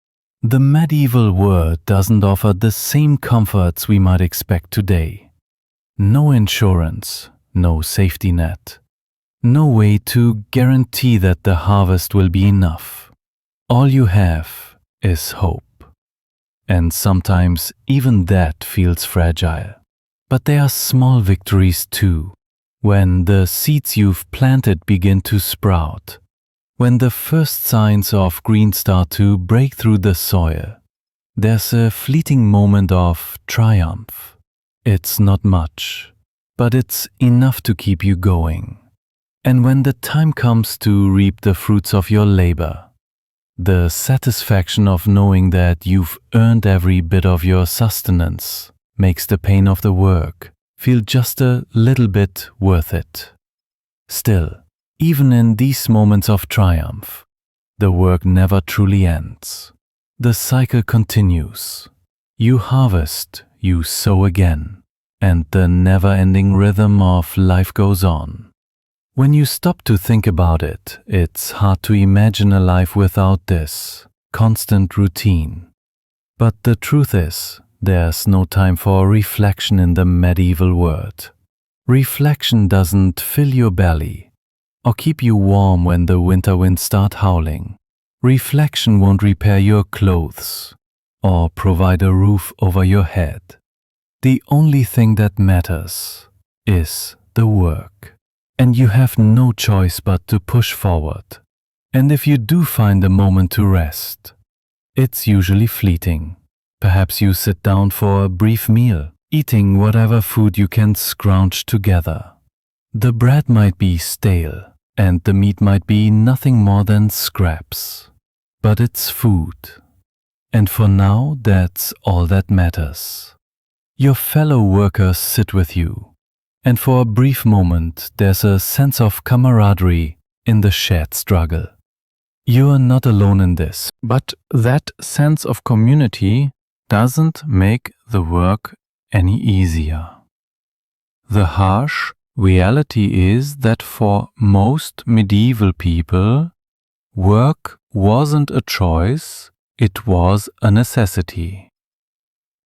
The medieval world doesn't offer the same comforts we might expect today. No insurance, no safety net, no way to guarantee that the harvest will be enough. All you have is hope. And sometimes even that feels fragile. But there are small victories too. When the seeds you've planted begin to sprout, when the first signs of green start to break through the soil, there's a fleeting moment of triumph. It's not much, but it's enough to keep you going. And when the time comes to reap the fruits of your labor, the satisfaction of knowing that you've earned every bit of your sustenance makes the pain of the work feel just a little bit worth it. Still, even in these moments of triumph, the work never truly ends. The cycle continues. You harvest, you sow again, and the never-ending rhythm of life goes on. When you stop to think about it, it's hard to imagine a life without this constant routine. But the truth is, there's no time for reflection in the medieval world. Reflection doesn't fill your belly or keep you warm when the winter winds start howling. Reflection won't repair your clothes or provide a roof over your head. The only thing that matters is the work. And you have no choice but to push forward, And if you do find a moment to rest, it's usually fleeting. Perhaps you sit down for a brief meal, eating whatever food you can scrounge together. The bread might be stale, and the meat might be nothing more than scraps. But it's food. And for now, that's all that matters. Your fellow workers sit with you, and for a brief moment, there's a sense of camaraderie in the shared struggle. You are not alone in this, but that sense of community doesn't make the work any easier. The harsh reality is that for most medieval people, work wasn't a choice, it was a necessity.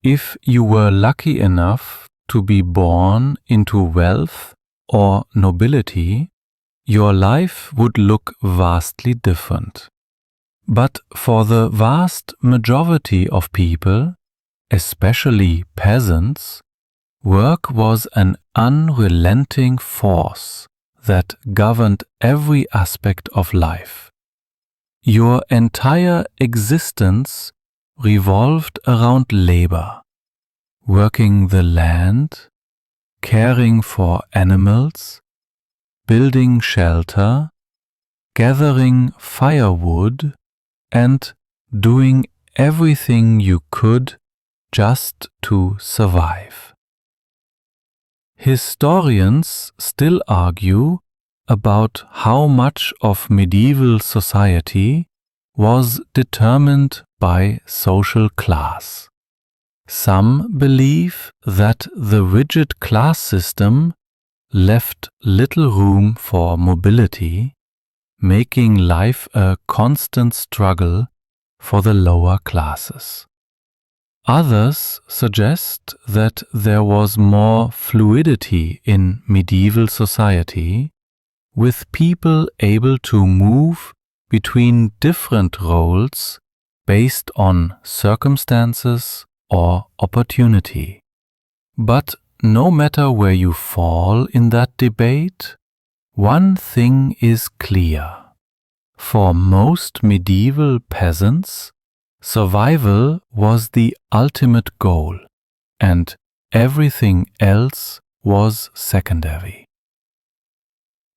If you were lucky enough to be born into wealth or nobility, your life would look vastly different. But for the vast majority of people, especially peasants, work was an unrelenting force that governed every aspect of life. Your entire existence revolved around labor, working the land, caring for animals, building shelter, gathering firewood, and doing everything you could just to survive. Historians still argue about how much of medieval society was determined by social class. Some believe that the rigid class system left little room for mobility, making life a constant struggle for the lower classes. Others suggest that there was more fluidity in medieval society, with people able to move between different roles based on circumstances or opportunity. But no matter where you fall in that debate, one thing is clear. For most medieval peasants, survival was the ultimate goal, and everything else was secondary.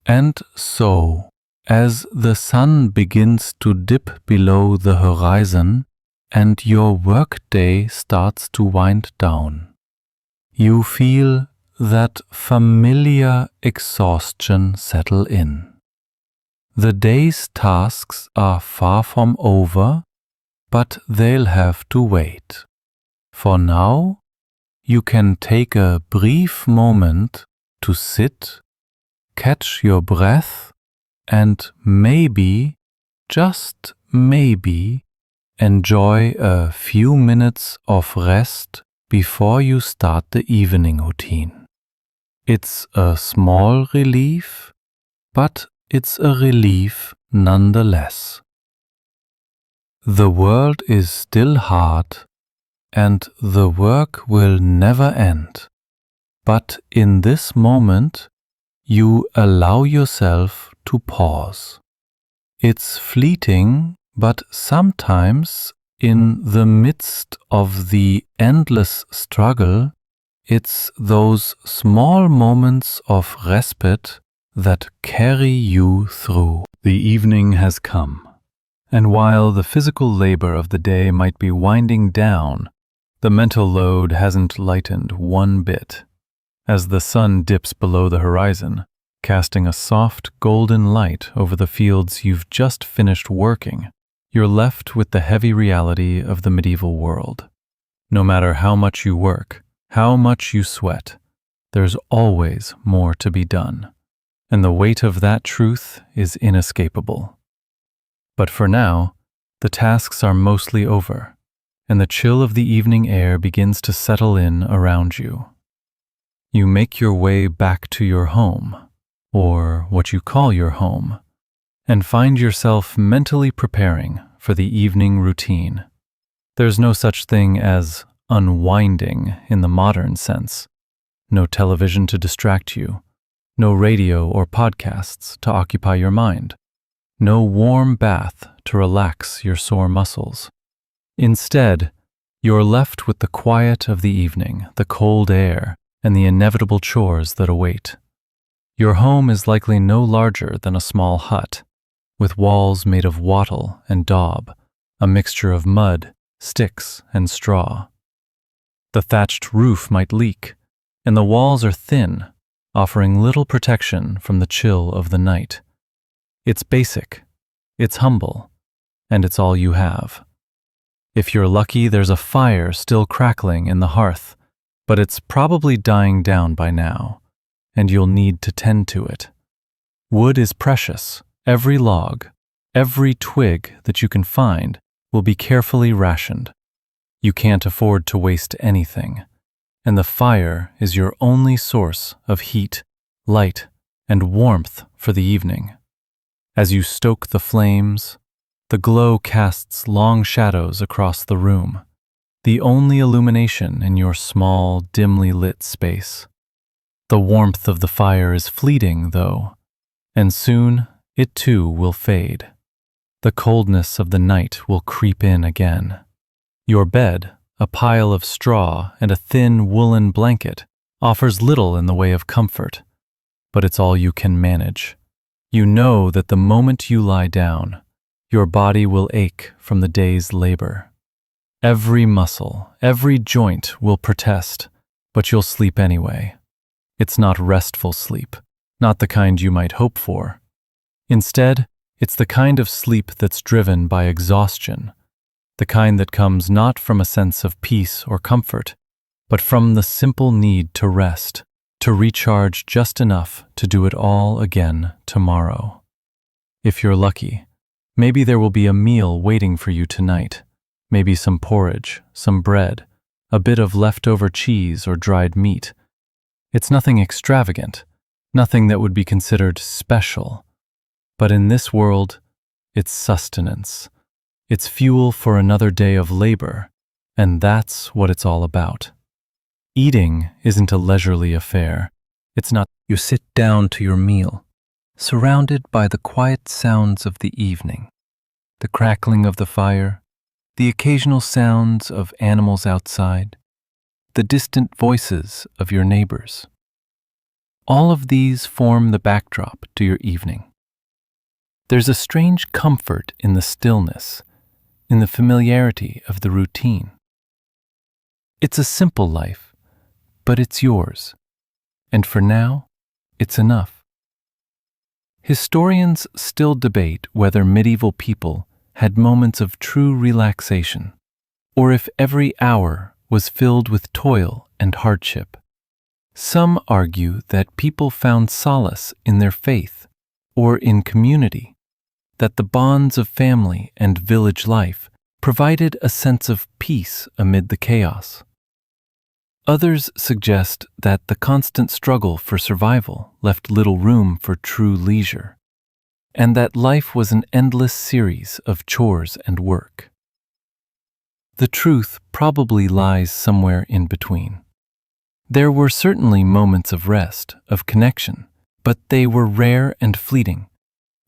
And so, as the sun begins to dip below the horizon and your workday starts to wind down, you feel that familiar exhaustion settle in. The day's tasks are far from over, but they'll have to wait. For now, you can take a brief moment to sit, catch your breath, and maybe, just maybe, enjoy a few minutes of rest before you start the evening routine. It's a small relief, but it's a relief nonetheless. The world is still hard, and the work will never end. But in this moment, you allow yourself to pause. It's fleeting, but sometimes in the midst of the endless struggle, it's those small moments of respite that carry you through. The evening has come, and while the physical labor of the day might be winding down, the mental load hasn't lightened one bit. As the sun dips below the horizon, casting a soft golden light over the fields you've just finished working, you're left with the heavy reality of the medieval world. No matter how much you work, how much you sweat, there's always more to be done, and the weight of that truth is inescapable. But for now, the tasks are mostly over, and the chill of the evening air begins to settle in around you. You make your way back to your home, or what you call your home, and find yourself mentally preparing for the evening routine. There's no such thing as unwinding in the modern sense. No television to distract you, no radio or podcasts to occupy your mind, no warm bath to relax your sore muscles. Instead, you're left with the quiet of the evening, the cold air, and the inevitable chores that await. Your home is likely no larger than a small hut, with walls made of wattle and daub, a mixture of mud, sticks, and straw. The thatched roof might leak, and the walls are thin, offering little protection from the chill of the night. It's basic, it's humble, and it's all you have. If you're lucky, there's a fire still crackling in the hearth, but it's probably dying down by now, and you'll need to tend to it. Wood is precious. Every log, every twig that you can find will be carefully rationed. You can't afford to waste anything, and the fire is your only source of heat, light, and warmth for the evening. As you stoke the flames, the glow casts long shadows across the room, the only illumination in your small, dimly lit space. The warmth of the fire is fleeting, though, and soon it too will fade. The coldness of the night will creep in again. Your bed, a pile of straw and a thin woolen blanket, offers little in the way of comfort, but it's all you can manage. You know that the moment you lie down, your body will ache from the day's labor. Every muscle, every joint will protest, but you'll sleep anyway. It's not restful sleep, not the kind you might hope for. Instead, it's the kind of sleep that's driven by exhaustion, the kind that comes not from a sense of peace or comfort, but from the simple need to rest, to recharge just enough to do it all again tomorrow. If you're lucky, maybe there will be a meal waiting for you tonight, maybe some porridge, some bread, a bit of leftover cheese or dried meat. It's nothing extravagant, nothing that would be considered special. But in this world, it's sustenance. It's fuel for another day of labor, and that's what it's all about. Eating isn't a leisurely affair. It's not you sit down to your meal, surrounded by the quiet sounds of the evening, the crackling of the fire, the occasional sounds of animals outside, the distant voices of your neighbors. All of these form the backdrop to your evening. There's a strange comfort in the stillness, in the familiarity of the routine. It's a simple life, but it's yours, and for now, it's enough. Historians still debate whether medieval people had moments of true relaxation, or if every hour was filled with toil and hardship. Some argue that people found solace in their faith or in community, that the bonds of family and village life provided a sense of peace amid the chaos. Others suggest that the constant struggle for survival left little room for true leisure, and that life was an endless series of chores and work. The truth probably lies somewhere in between. There were certainly moments of rest, of connection, but they were rare and fleeting,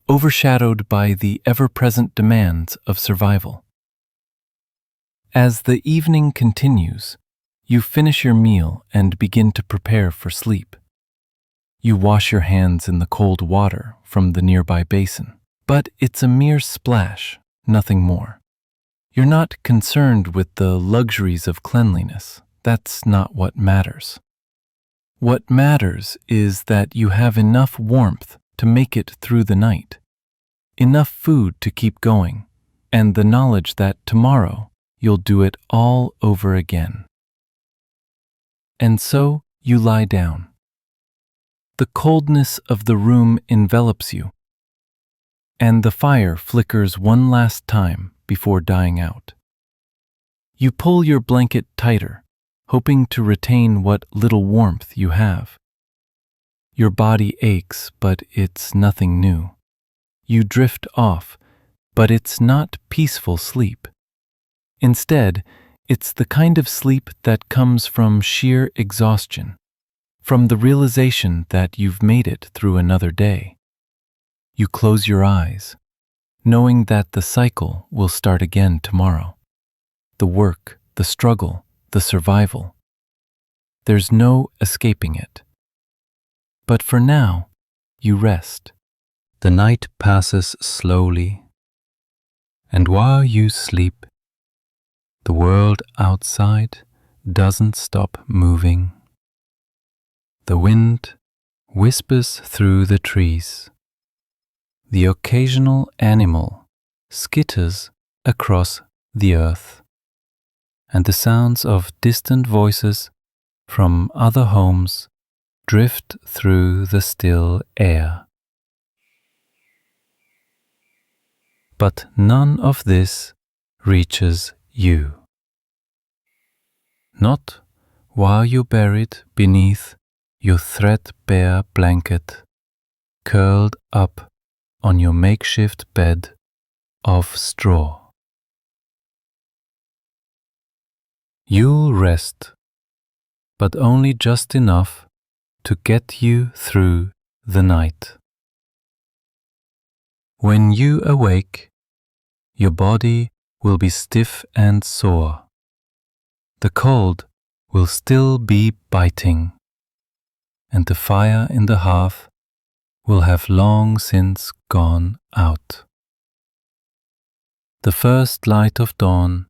overshadowed by the ever-present demands of survival. As the evening continues, you finish your meal and begin to prepare for sleep. You wash your hands in the cold water from the nearby basin, but it's a mere splash, nothing more. You're not concerned with the luxuries of cleanliness. That's not what matters. What matters is that you have enough warmth to make it through the night, enough food to keep going, and the knowledge that tomorrow you'll do it all over again. And so you lie down. The coldness of the room envelops you, and the fire flickers one last time before dying out. You pull your blanket tighter, hoping to retain what little warmth you have. Your body aches, but it's nothing new. You drift off, but it's not peaceful sleep. Instead, it's the kind of sleep that comes from sheer exhaustion, from the realization that you've made it through another day. You close your eyes, knowing that the cycle will start again tomorrow. The work, the struggle, the survival. There's no escaping it. But for now, you rest. The night passes slowly, and while you sleep, the world outside doesn't stop moving. The wind whispers through the trees. The occasional animal skitters across the earth, and the sounds of distant voices from other homes drift through the still air. But none of this reaches you. Not while you're buried beneath your threadbare blanket, curled up on your makeshift bed of straw. You'll rest, but only just enough to get you through the night. When you awake, your body will be stiff and sore. The cold will still be biting, and the fire in the hearth will have long since gone out. The first light of dawn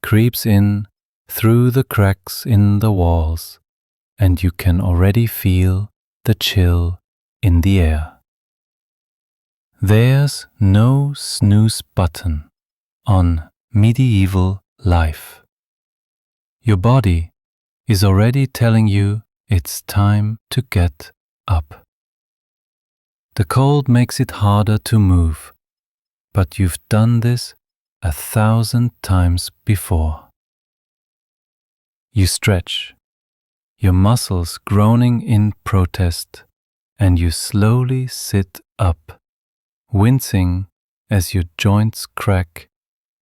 creeps in through the cracks in the walls, and you can already feel the chill in the air. There's no snooze button on medieval life. Your body is already telling you it's time to get up. The cold makes it harder to move, but you've done this 1,000 times before. You stretch, your muscles groaning in protest, and you slowly sit up, wincing as your joints crack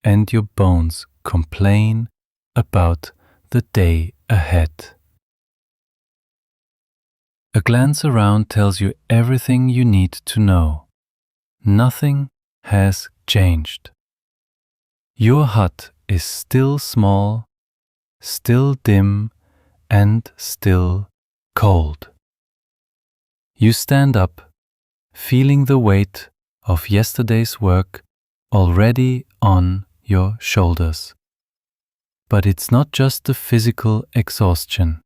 and your bones complain about the day ahead. A glance around tells you everything you need to know. Nothing has changed. Your hut is still small, still dim, and still cold. You stand up, feeling the weight of yesterday's work already on your shoulders. But it's not just the physical exhaustion.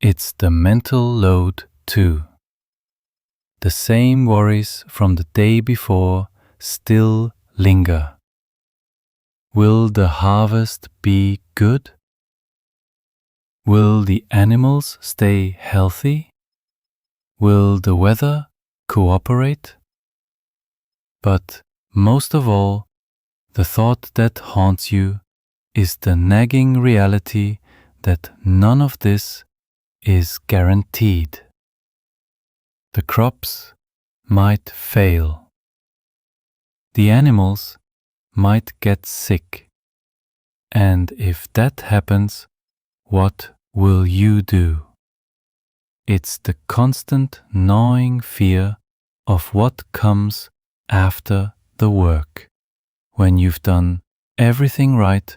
It's the mental load too. The same worries from the day before still linger. Will the harvest be good? Will the animals stay healthy? Will the weather cooperate? But most of all, the thought that haunts you is the nagging reality that none of this is guaranteed. The crops might fail. The animals might get sick. And if that happens, what will you do? It's the constant gnawing fear of what comes after the work, when you've done everything right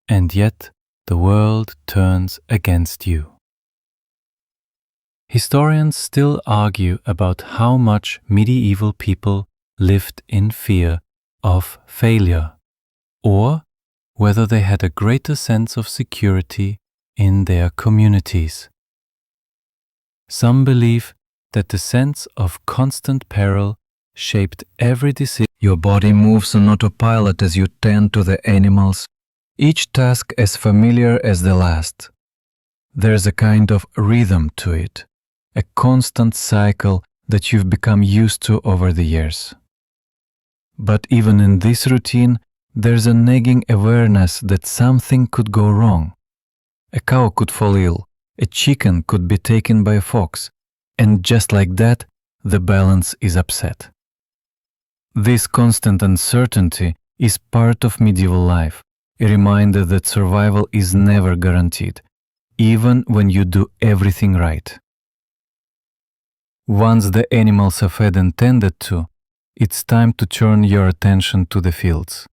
and yet the world turns against you. Historians still argue about how much medieval people lived in fear of failure, or whether they had a greater sense of security in their communities. Some believe that the sense of constant peril shaped every decision. Your body moves on autopilot as you tend to the animals, each task as familiar as the last. There's a kind of rhythm to it, a constant cycle that you've become used to over the years. But even in this routine, there's a nagging awareness that something could go wrong. A cow could fall ill, a chicken could be taken by a fox, and just like that, the balance is upset. This constant uncertainty is part of medieval life, a reminder that survival is never guaranteed, even when you do everything right. Once the animals are fed and tended to, it's time to turn your attention to the fields.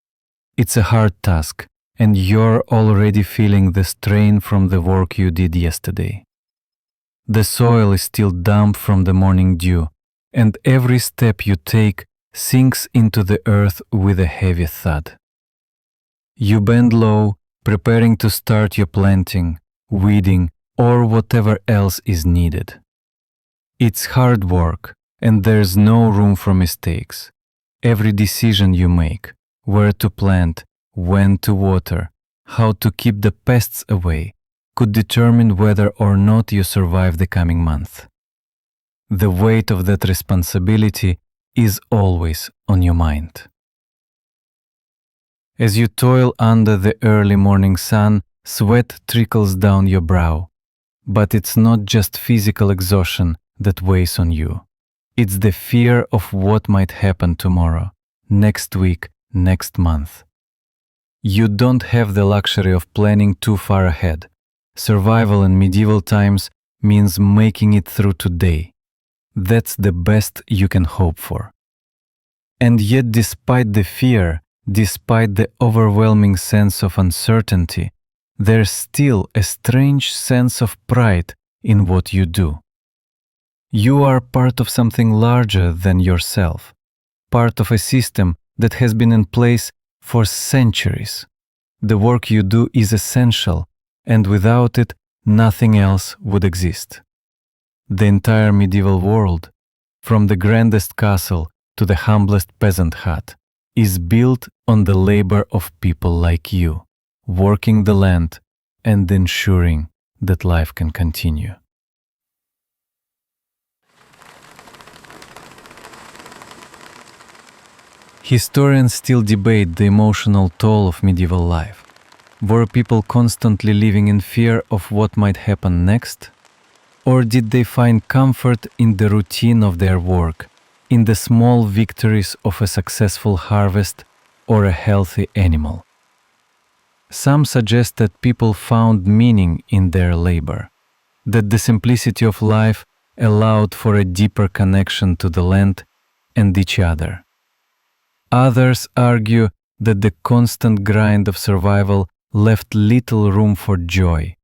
It's a hard task, and you're already feeling the strain from the work you did yesterday. The soil is still damp from the morning dew, and every step you take sinks into the earth with a heavy thud. You bend low, preparing to start your planting, weeding, or whatever else is needed. It's hard work, and there's no room for mistakes. Every decision you make, where to plant, when to water, how to keep the pests away, could determine whether or not you survive the coming month. The weight of that responsibility is always on your mind. As you toil under the early morning sun, sweat trickles down your brow. But it's not just physical exhaustion that weighs on you. It's the fear of what might happen tomorrow, next week, next month. You don't have the luxury of planning too far ahead. Survival in medieval times means making it through today. That's the best you can hope for. And yet, despite the fear, despite the overwhelming sense of uncertainty, there's still a strange sense of pride in what you do. You are part of something larger than yourself, part of a system that has been in place for centuries. The work you do is essential, and without it, nothing else would exist. The entire medieval world, from the grandest castle to the humblest peasant hut, is built on the labor of people like you, working the land and ensuring that life can continue. Historians still debate the emotional toll of medieval life. Were people constantly living in fear of what might happen next? Or did they find comfort in the routine of their work, in the small victories of a successful harvest or a healthy animal? Some suggest that people found meaning in their labor, that the simplicity of life allowed for a deeper connection to the land and each other. Others argue that the constant grind of survival left little room for joy,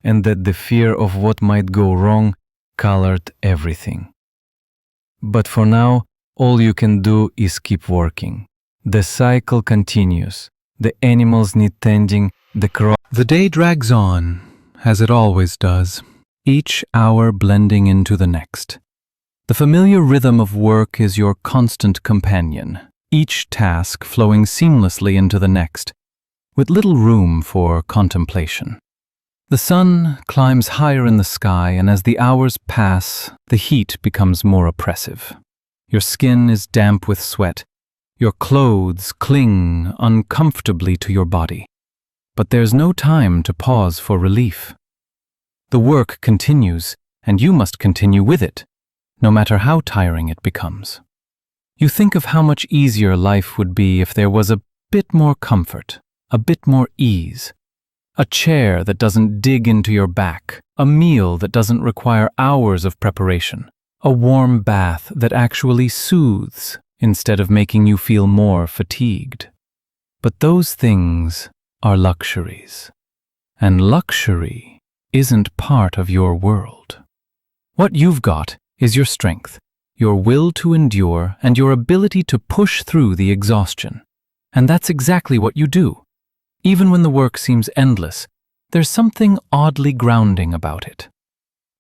and that the fear of what might go wrong colored everything. But for now, all you can do is keep working. The cycle continues. The animals need tending, The day drags on, as it always does, each hour blending into the next. The familiar rhythm of work is your constant companion, each task flowing seamlessly into the next, with little room for contemplation. The sun climbs higher in the sky, and as the hours pass, the heat becomes more oppressive. Your skin is damp with sweat. Your clothes cling uncomfortably to your body. But there's no time to pause for relief. The work continues, and you must continue with it, no matter how tiring it becomes. You think of how much easier life would be if there was a bit more comfort, a bit more ease. A chair that doesn't dig into your back, a meal that doesn't require hours of preparation, a warm bath that actually soothes instead of making you feel more fatigued. But those things are luxuries, and luxury isn't part of your world. What you've got is your strength, your will to endure, and your ability to push through the exhaustion. And that's exactly what you do. Even when the work seems endless, there's something oddly grounding about it.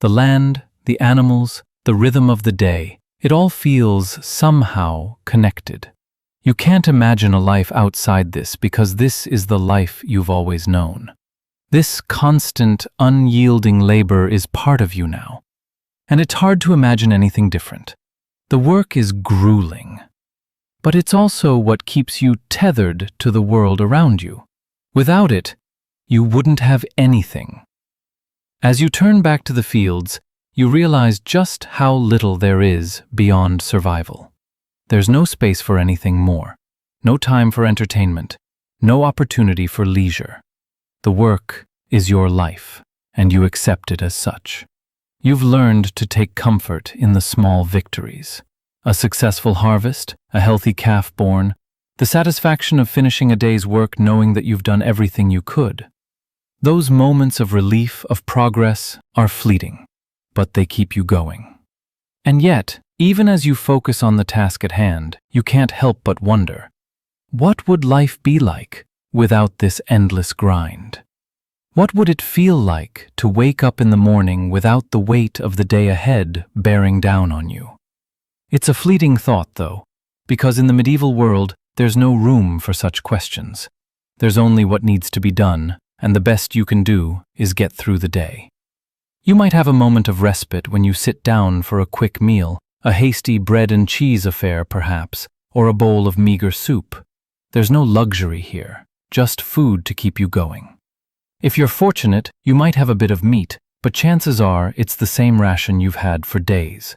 The land, the animals, the rhythm of the day, it all feels somehow connected. You can't imagine a life outside this because this is the life you've always known. This constant, unyielding labor is part of you now. And it's hard to imagine anything different. The work is grueling. But it's also what keeps you tethered to the world around you. Without it, you wouldn't have anything. As you turn back to the fields, you realize just how little there is beyond survival. There's no space for anything more, no time for entertainment, no opportunity for leisure. The work is your life, and you accept it as such. You've learned to take comfort in the small victories. A successful harvest, a healthy calf born, the satisfaction of finishing a day's work knowing that you've done everything you could. Those moments of relief, of progress, are fleeting, but they keep you going. And yet, even as you focus on the task at hand, you can't help but wonder, what would life be like without this endless grind? What would it feel like to wake up in the morning without the weight of the day ahead bearing down on you? It's a fleeting thought, though, because in the medieval world, there's no room for such questions. There's only what needs to be done, and the best you can do is get through the day. You might have a moment of respite when you sit down for a quick meal, a hasty bread and cheese affair perhaps, or a bowl of meager soup. There's no luxury here, just food to keep you going. If you're fortunate, you might have a bit of meat, but chances are it's the same ration you've had for days.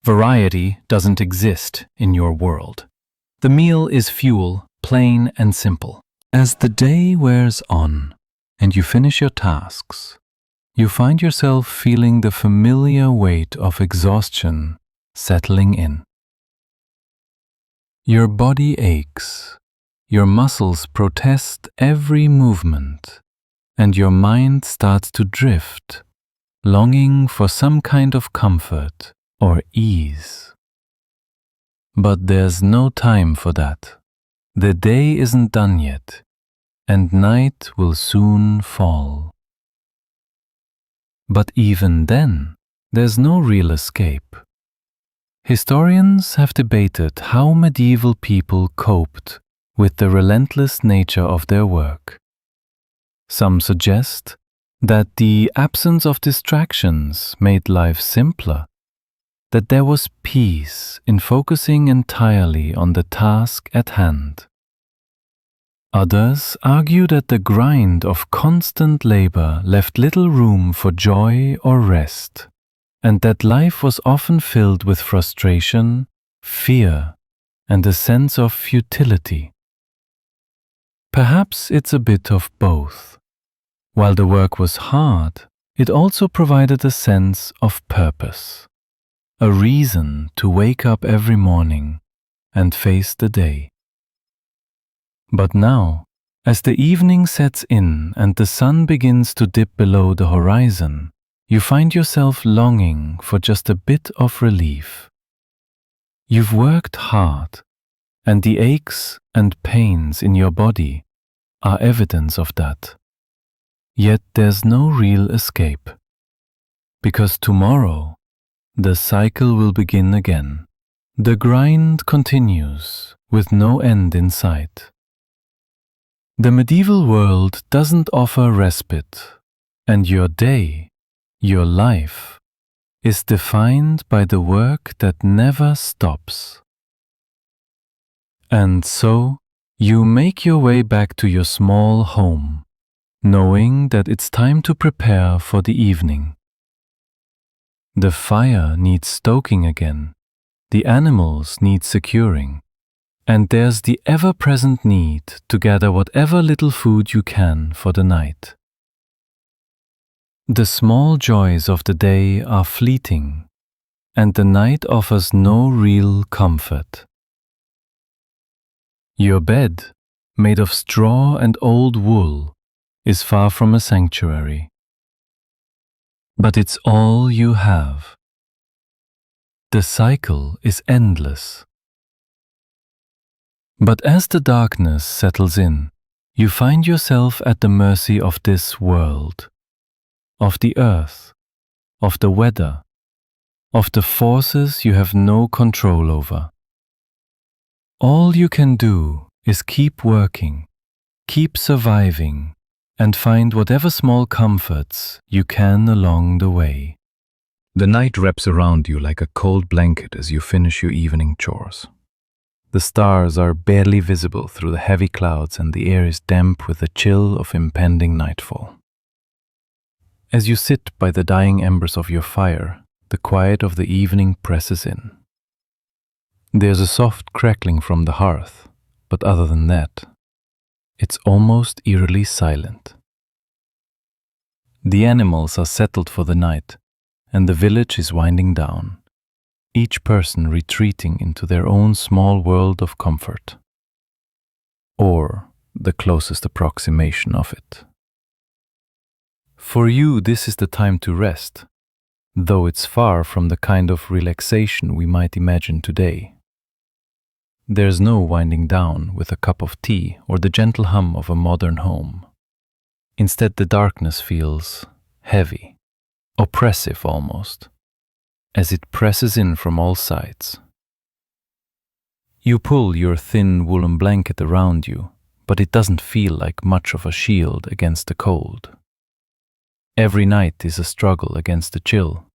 Variety doesn't exist in your world. The meal is fuel, plain and simple. As the day wears on and you finish your tasks, you find yourself feeling the familiar weight of exhaustion settling in. Your body aches, your muscles protest every movement, and your mind starts to drift, longing for some kind of comfort or ease. But there's no time for that. The day isn't done yet, and night will soon fall. But even then, there's no real escape. Historians have debated how medieval people coped with the relentless nature of their work. Some suggest that the absence of distractions made life simpler, that there was peace in focusing entirely on the task at hand. Others argue that the grind of constant labor left little room for joy or rest, and that life was often filled with frustration, fear, and a sense of futility. Perhaps it's a bit of both. While the work was hard, it also provided a sense of purpose, a reason to wake up every morning and face the day. But now, as the evening sets in and the sun begins to dip below the horizon, you find yourself longing for just a bit of relief. You've worked hard, and the aches and pains in your body are evidence of that. Yet there's no real escape, because tomorrow the cycle will begin again. The grind continues with no end in sight. The medieval world doesn't offer respite, and your day, your life, is defined by the work that never stops. And so, you make your way back to your small home, knowing that it's time to prepare for the evening. The fire needs stoking again, the animals need securing, and there's the ever-present need to gather whatever little food you can for the night. The small joys of the day are fleeting, and the night offers no real comfort. Your bed, made of straw and old wool, is far from a sanctuary. But it's all you have. The cycle is endless. But as the darkness settles in, you find yourself at the mercy of this world, of the earth, of the weather, of the forces you have no control over. All you can do is keep working, keep surviving, and find whatever small comforts you can along the way. The night wraps around you like a cold blanket as you finish your evening chores. The stars are barely visible through the heavy clouds, and the air is damp with the chill of impending nightfall. As you sit by the dying embers of your fire, the quiet of the evening presses in. There's a soft crackling from the hearth, but other than that, it's almost eerily silent. The animals are settled for the night, and the village is winding down. each person retreating into their own small world of comfort, or the closest approximation of it. For you, this is the time to rest, though it's far from the kind of relaxation we might imagine today. There's no winding down with a cup of tea or the gentle hum of a modern home. Instead, the darkness feels heavy, oppressive almost, as it presses in from all sides. You pull your thin woolen blanket around you, but it doesn't feel like much of a shield against the cold. Every night is a struggle against the chill,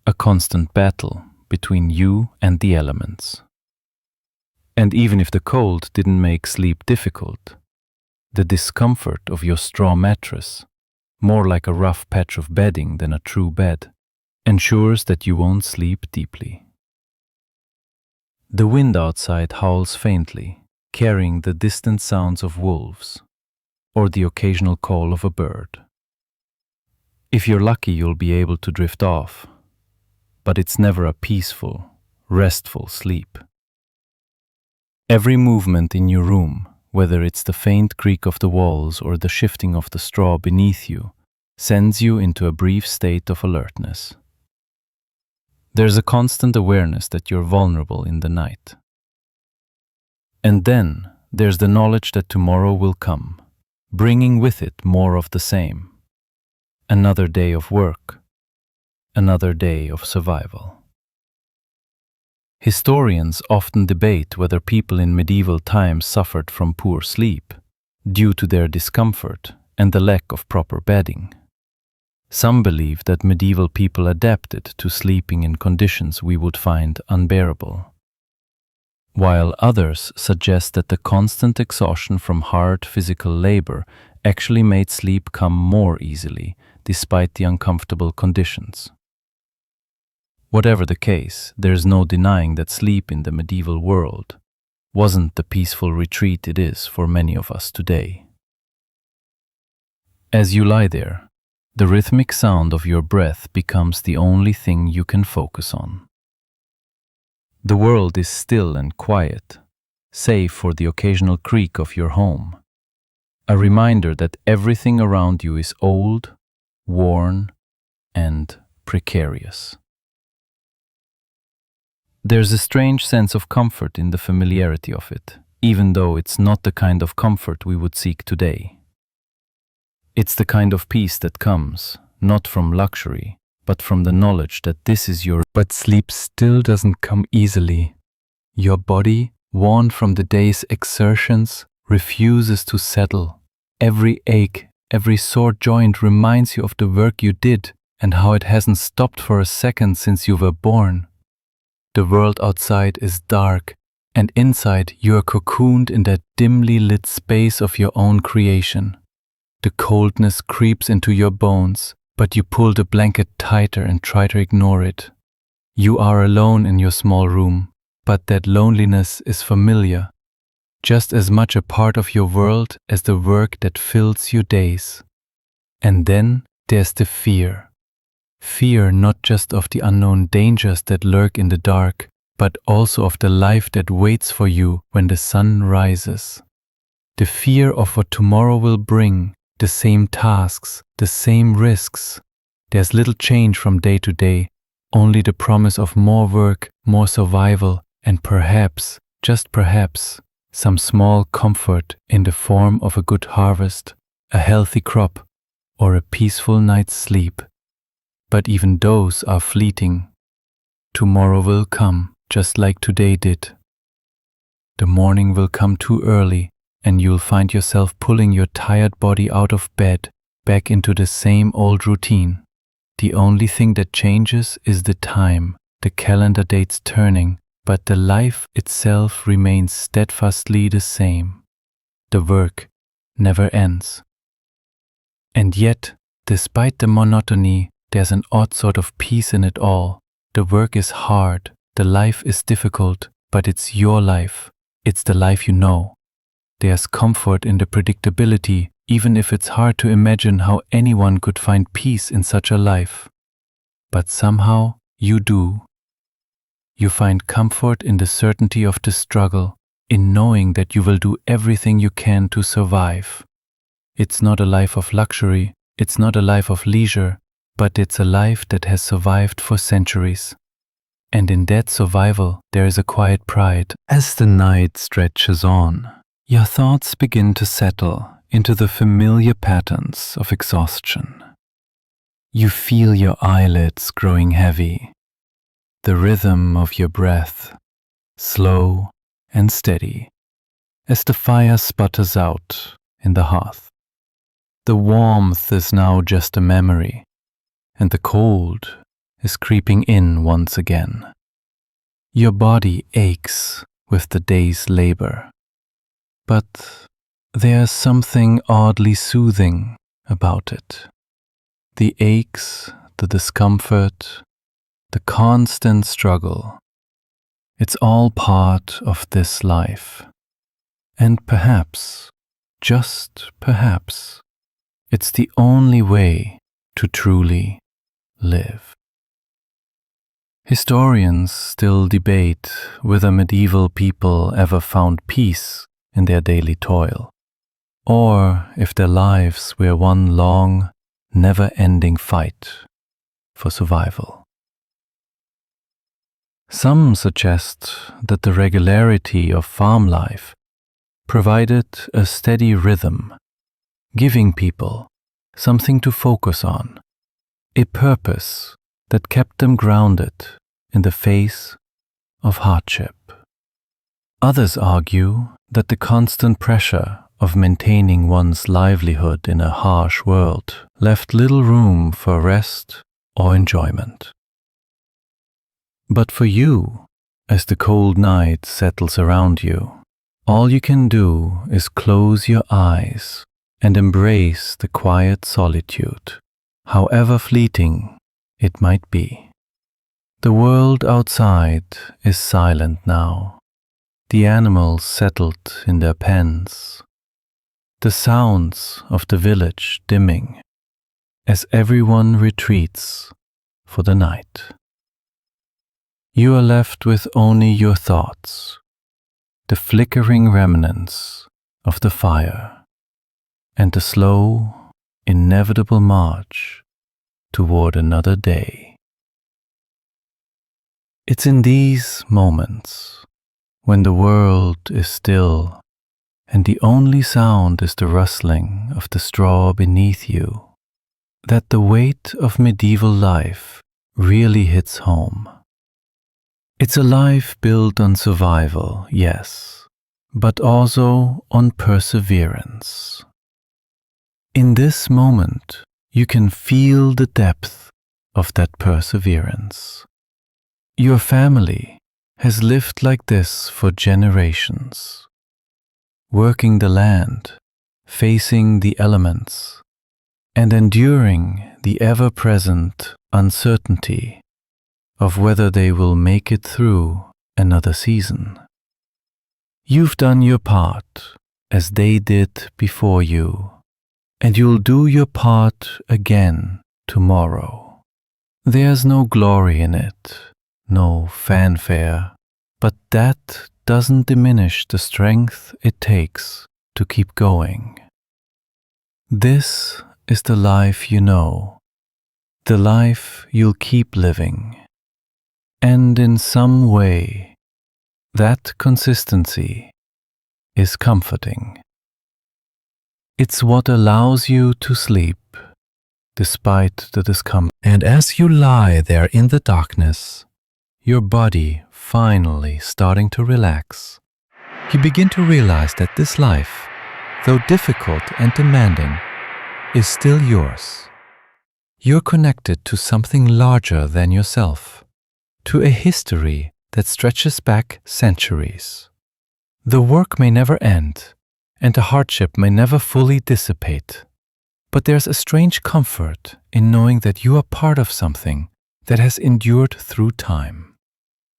a constant battle between you and the elements. And even if the cold didn't make sleep difficult, the discomfort of your straw mattress, more like a rough patch of bedding than a true bed, ensures that you won't sleep deeply. The wind outside howls faintly, carrying the distant sounds of wolves, or the occasional call of a bird. If you're lucky, you'll be able to drift off, but it's never a peaceful, restful sleep. Every movement in your room, whether it's the faint creak of the walls or the shifting of the straw beneath you, sends you into a brief state of alertness. There's a constant awareness that you're vulnerable in the night. And then there's the knowledge that tomorrow will come, bringing with it more of the same. Another day of work, another day of survival. Historians often debate whether people in medieval times suffered from poor sleep due to their discomfort and the lack of proper bedding. Some believe that medieval people adapted to sleeping in conditions we would find unbearable, while others suggest that the constant exhaustion from hard physical labor actually made sleep come more easily despite the uncomfortable conditions. Whatever the case, there's no denying that sleep in the medieval world wasn't the peaceful retreat it is for many of us today. As you lie there, the rhythmic sound of your breath becomes the only thing you can focus on. The world is still and quiet, save for the occasional creak of your home, a reminder that everything around you is old, worn, and precarious. There's a strange sense of comfort in the familiarity of it, even though it's not the kind of comfort we would seek today. It's the kind of peace that comes, not from luxury, but from the knowledge that this is your... But sleep still doesn't come easily. Your body, worn from the day's exertions, refuses to settle. Every ache, every sore joint reminds you of the work you did and how it hasn't stopped for a second since you were born. The world outside is dark, and inside you are cocooned in that dimly lit space of your own creation. The coldness creeps into your bones, but you pull the blanket tighter and try to ignore it. You are alone in your small room, but that loneliness is familiar, just as much a part of your world as the work that fills your days. And then there's the fear. Fear not just of the unknown dangers that lurk in the dark, but also of the life that waits for you when the sun rises. The fear of what tomorrow will bring, the same tasks, the same risks. There's little change from day to day, only the promise of more work, more survival, and perhaps, just perhaps, some small comfort in the form of a good harvest, a healthy crop, or a peaceful night's sleep. But even those are fleeting. Tomorrow will come, just like today did. The morning will come too early, and you'll find yourself pulling your tired body out of bed, back into the same old routine. The only thing that changes is the time, the calendar dates turning, but the life itself remains steadfastly the same. The work never ends. And yet, despite the monotony, there's an odd sort of peace in it all. The work is hard, the life is difficult, but it's your life. It's the life you know. There's comfort in the predictability, even if it's hard to imagine how anyone could find peace in such a life. But somehow, you do. You find comfort in the certainty of the struggle, in knowing that you will do everything you can to survive. It's not a life of luxury, it's not a life of leisure, but it's a life that has survived for centuries. And in that survival, there is a quiet pride. As the night stretches on, your thoughts begin to settle into the familiar patterns of exhaustion. You feel your eyelids growing heavy, the rhythm of your breath slow and steady as the fire sputters out in the hearth. The warmth is now just a memory, and the cold is creeping in once again. Your body aches with the day's labor, but there's something oddly soothing about it. The aches, the discomfort, the constant struggle, it's all part of this life. And perhaps, just perhaps, it's the only way to truly live. Historians still debate whether medieval people ever found peace in their daily toil, or if their lives were one long, never-ending fight for survival. Some suggest that the regularity of farm life provided a steady rhythm, giving people something to focus on, a purpose that kept them grounded in the face of hardship. Others argue that the constant pressure of maintaining one's livelihood in a harsh world left little room for rest or enjoyment. But for you, as the cold night settles around you, all you can do is close your eyes and embrace the quiet solitude, however fleeting it might be. The world outside is silent now, the animals settled in their pens, the sounds of the village dimming as everyone retreats for the night. You are left with only your thoughts, the flickering remnants of the fire, and the slow, inevitable march toward another day. It's in these moments, when the world is still and the only sound is the rustling of the straw beneath you, that the weight of medieval life really hits home. It's a life built on survival, yes, but also on perseverance. In this moment, you can feel the depth of that perseverance. Your family has lived like this for generations, working the land, facing the elements, and enduring the ever-present uncertainty of whether they will make it through another season. You've done your part as they did before you, and you'll do your part again tomorrow. There's no glory in it, no fanfare, but that doesn't diminish the strength it takes to keep going. This is the life you know, the life you'll keep living. And in some way, that consistency is comforting. It's what allows you to sleep despite the discomfort. And as you lie there in the darkness, your body finally starting to relax, you begin to realize that this life, though difficult and demanding, is still yours. You're connected to something larger than yourself, to a history that stretches back centuries. The work may never end, and the hardship may never fully dissipate, but there's a strange comfort in knowing that you are part of something that has endured through time.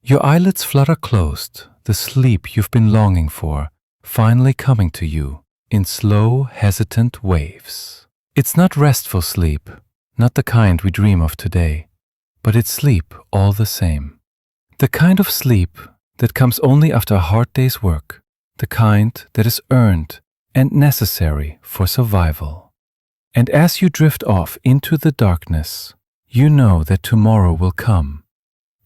Your eyelids flutter closed, the sleep you've been longing for, finally coming to you in slow, hesitant waves. It's not restful sleep, not the kind we dream of today, but it's sleep all the same. The kind of sleep that comes only after a hard day's work, the kind that is earned and necessary for survival. And as you drift off into the darkness, you know that tomorrow will come,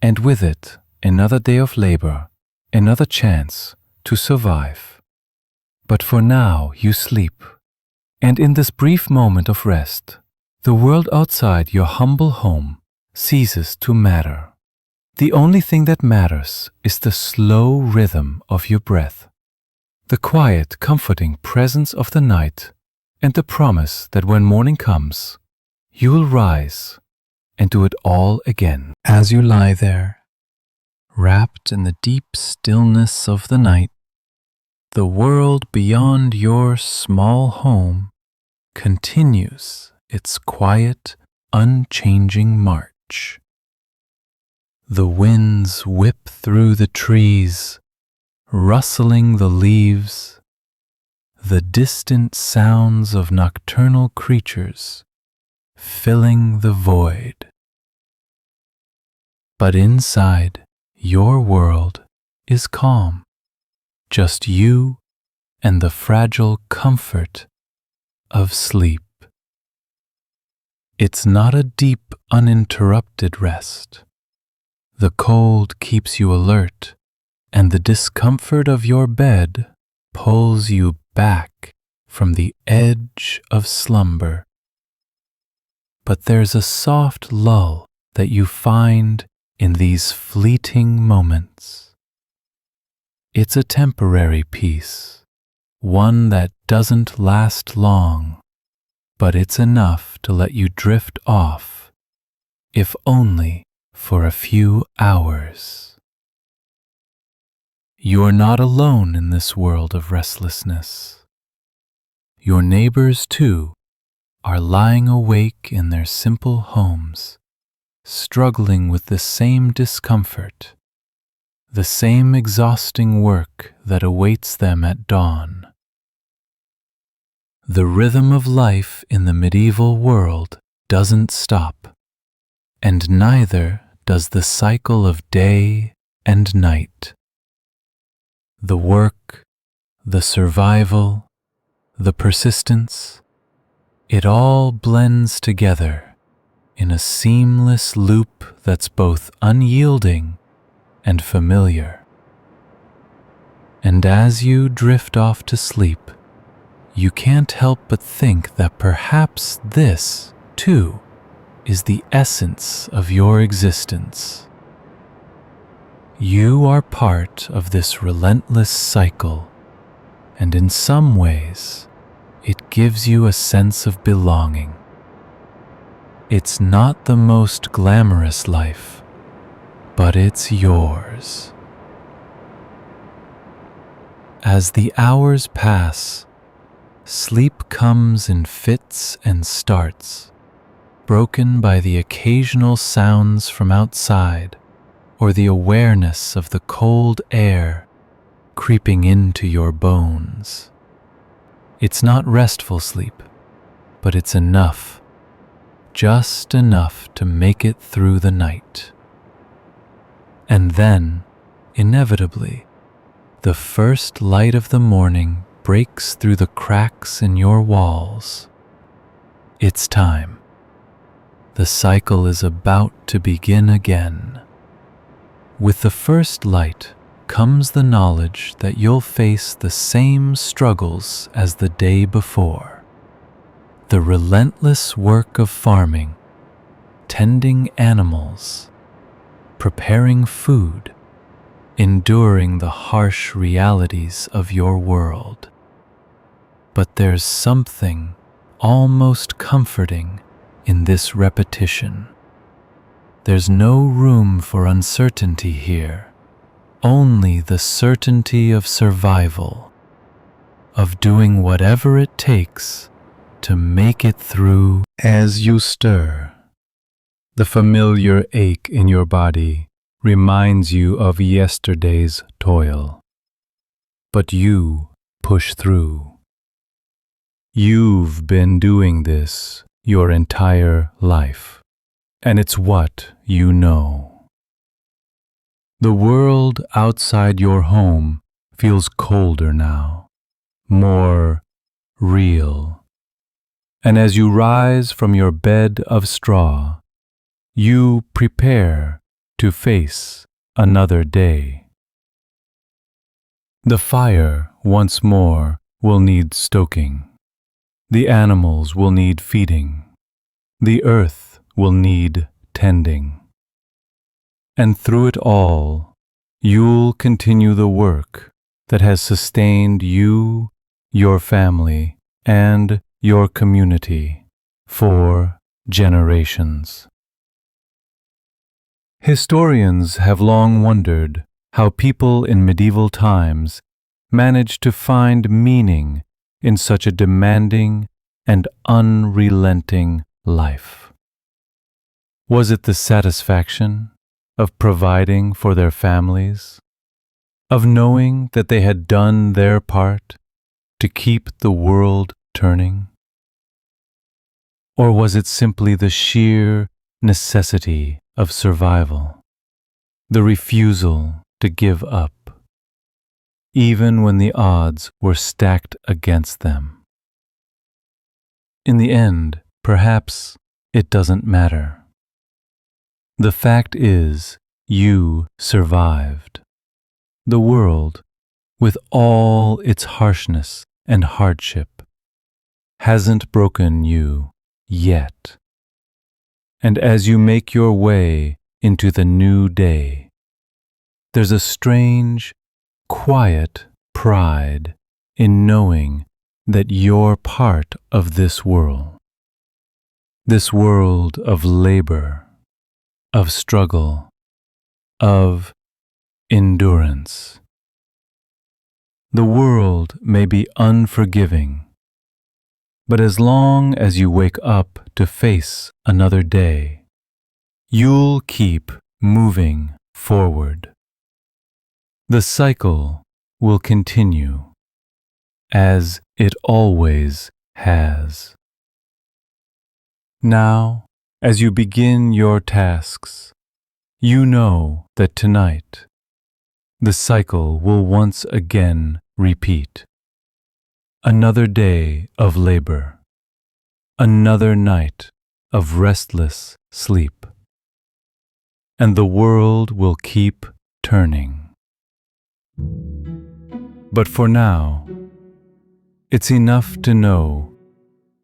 and with it, another day of labor, another chance to survive. But for now, you sleep, and in this brief moment of rest, the world outside your humble home ceases to matter. The only thing that matters is the slow rhythm of your breath, the quiet, comforting presence of the night, and the promise that when morning comes, you will rise and do it all again. As you lie there, wrapped in the deep stillness of the night, the world beyond your small home continues its quiet, unchanging march. The winds whip through the trees, rustling the leaves, the distant sounds of nocturnal creatures filling the void. But inside, your world is calm, just you and the fragile comfort of sleep. It's not a deep, uninterrupted rest. The cold keeps you alert, and the discomfort of your bed pulls you back from the edge of slumber. But there's a soft lull that you find in these fleeting moments. It's a temporary peace, one that doesn't last long, but it's enough to let you drift off, if only for a few hours. You're not alone in this world of restlessness. Your neighbors, too, are lying awake in their simple homes, struggling with the same discomfort, the same exhausting work that awaits them at dawn. The rhythm of life in the medieval world doesn't stop, and neither does the cycle of day and night. The work, the survival, the persistence, it all blends together in a seamless loop that's both unyielding and familiar. And as you drift off to sleep, you can't help but think that perhaps this, too, is the essence of your existence. You are part of this relentless cycle, and in some ways, it gives you a sense of belonging. It's not the most glamorous life, but it's yours. As the hours pass, sleep comes in fits and starts, broken by the occasional sounds from outside or the awareness of the cold air creeping into your bones. It's not restful sleep, but it's enough, just enough to make it through the night. And then, inevitably, the first light of the morning breaks through the cracks in your walls. It's time. The cycle is about to begin again. With the first light comes the knowledge that you'll face the same struggles as the day before. The relentless work of farming, tending animals, preparing food, enduring the harsh realities of your world. But there's something almost comforting in this repetition. There's no room for uncertainty here, only the certainty of survival, of doing whatever it takes to make it through. As you stir, the familiar ache in your body reminds you of yesterday's toil. But you push through. You've been doing this your entire life, and it's what you know. The world outside your home feels colder now, more real. And as you rise from your bed of straw, you prepare to face another day. The fire once more will need stoking. The animals will need feeding. The earth will need tending. And through it all, you'll continue the work that has sustained you, your family, and your community for generations. Historians have long wondered how people in medieval times managed to find meaning in such a demanding and unrelenting life. Was it the satisfaction of providing for their families, of knowing that they had done their part to keep the world turning? Or was it simply the sheer necessity of survival, the refusal to give up, even when the odds were stacked against them? In the end, perhaps it doesn't matter. The fact is, you survived. The world, with all its harshness and hardship, hasn't broken you yet. And as you make your way into the new day, there's a strange, quiet pride in knowing that you're part of this world of labor, of struggle, of endurance. The world may be unforgiving, but as long as you wake up to face another day, you'll keep moving forward. The cycle will continue, as it always has. Now, as you begin your tasks, you know that tonight the cycle will once again repeat. Another day of labor, another night of restless sleep, and the world will keep turning. But for now, it's enough to know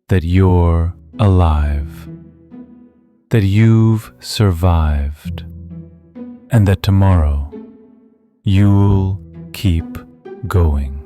that you're alive, that you've survived, and that tomorrow you'll keep going.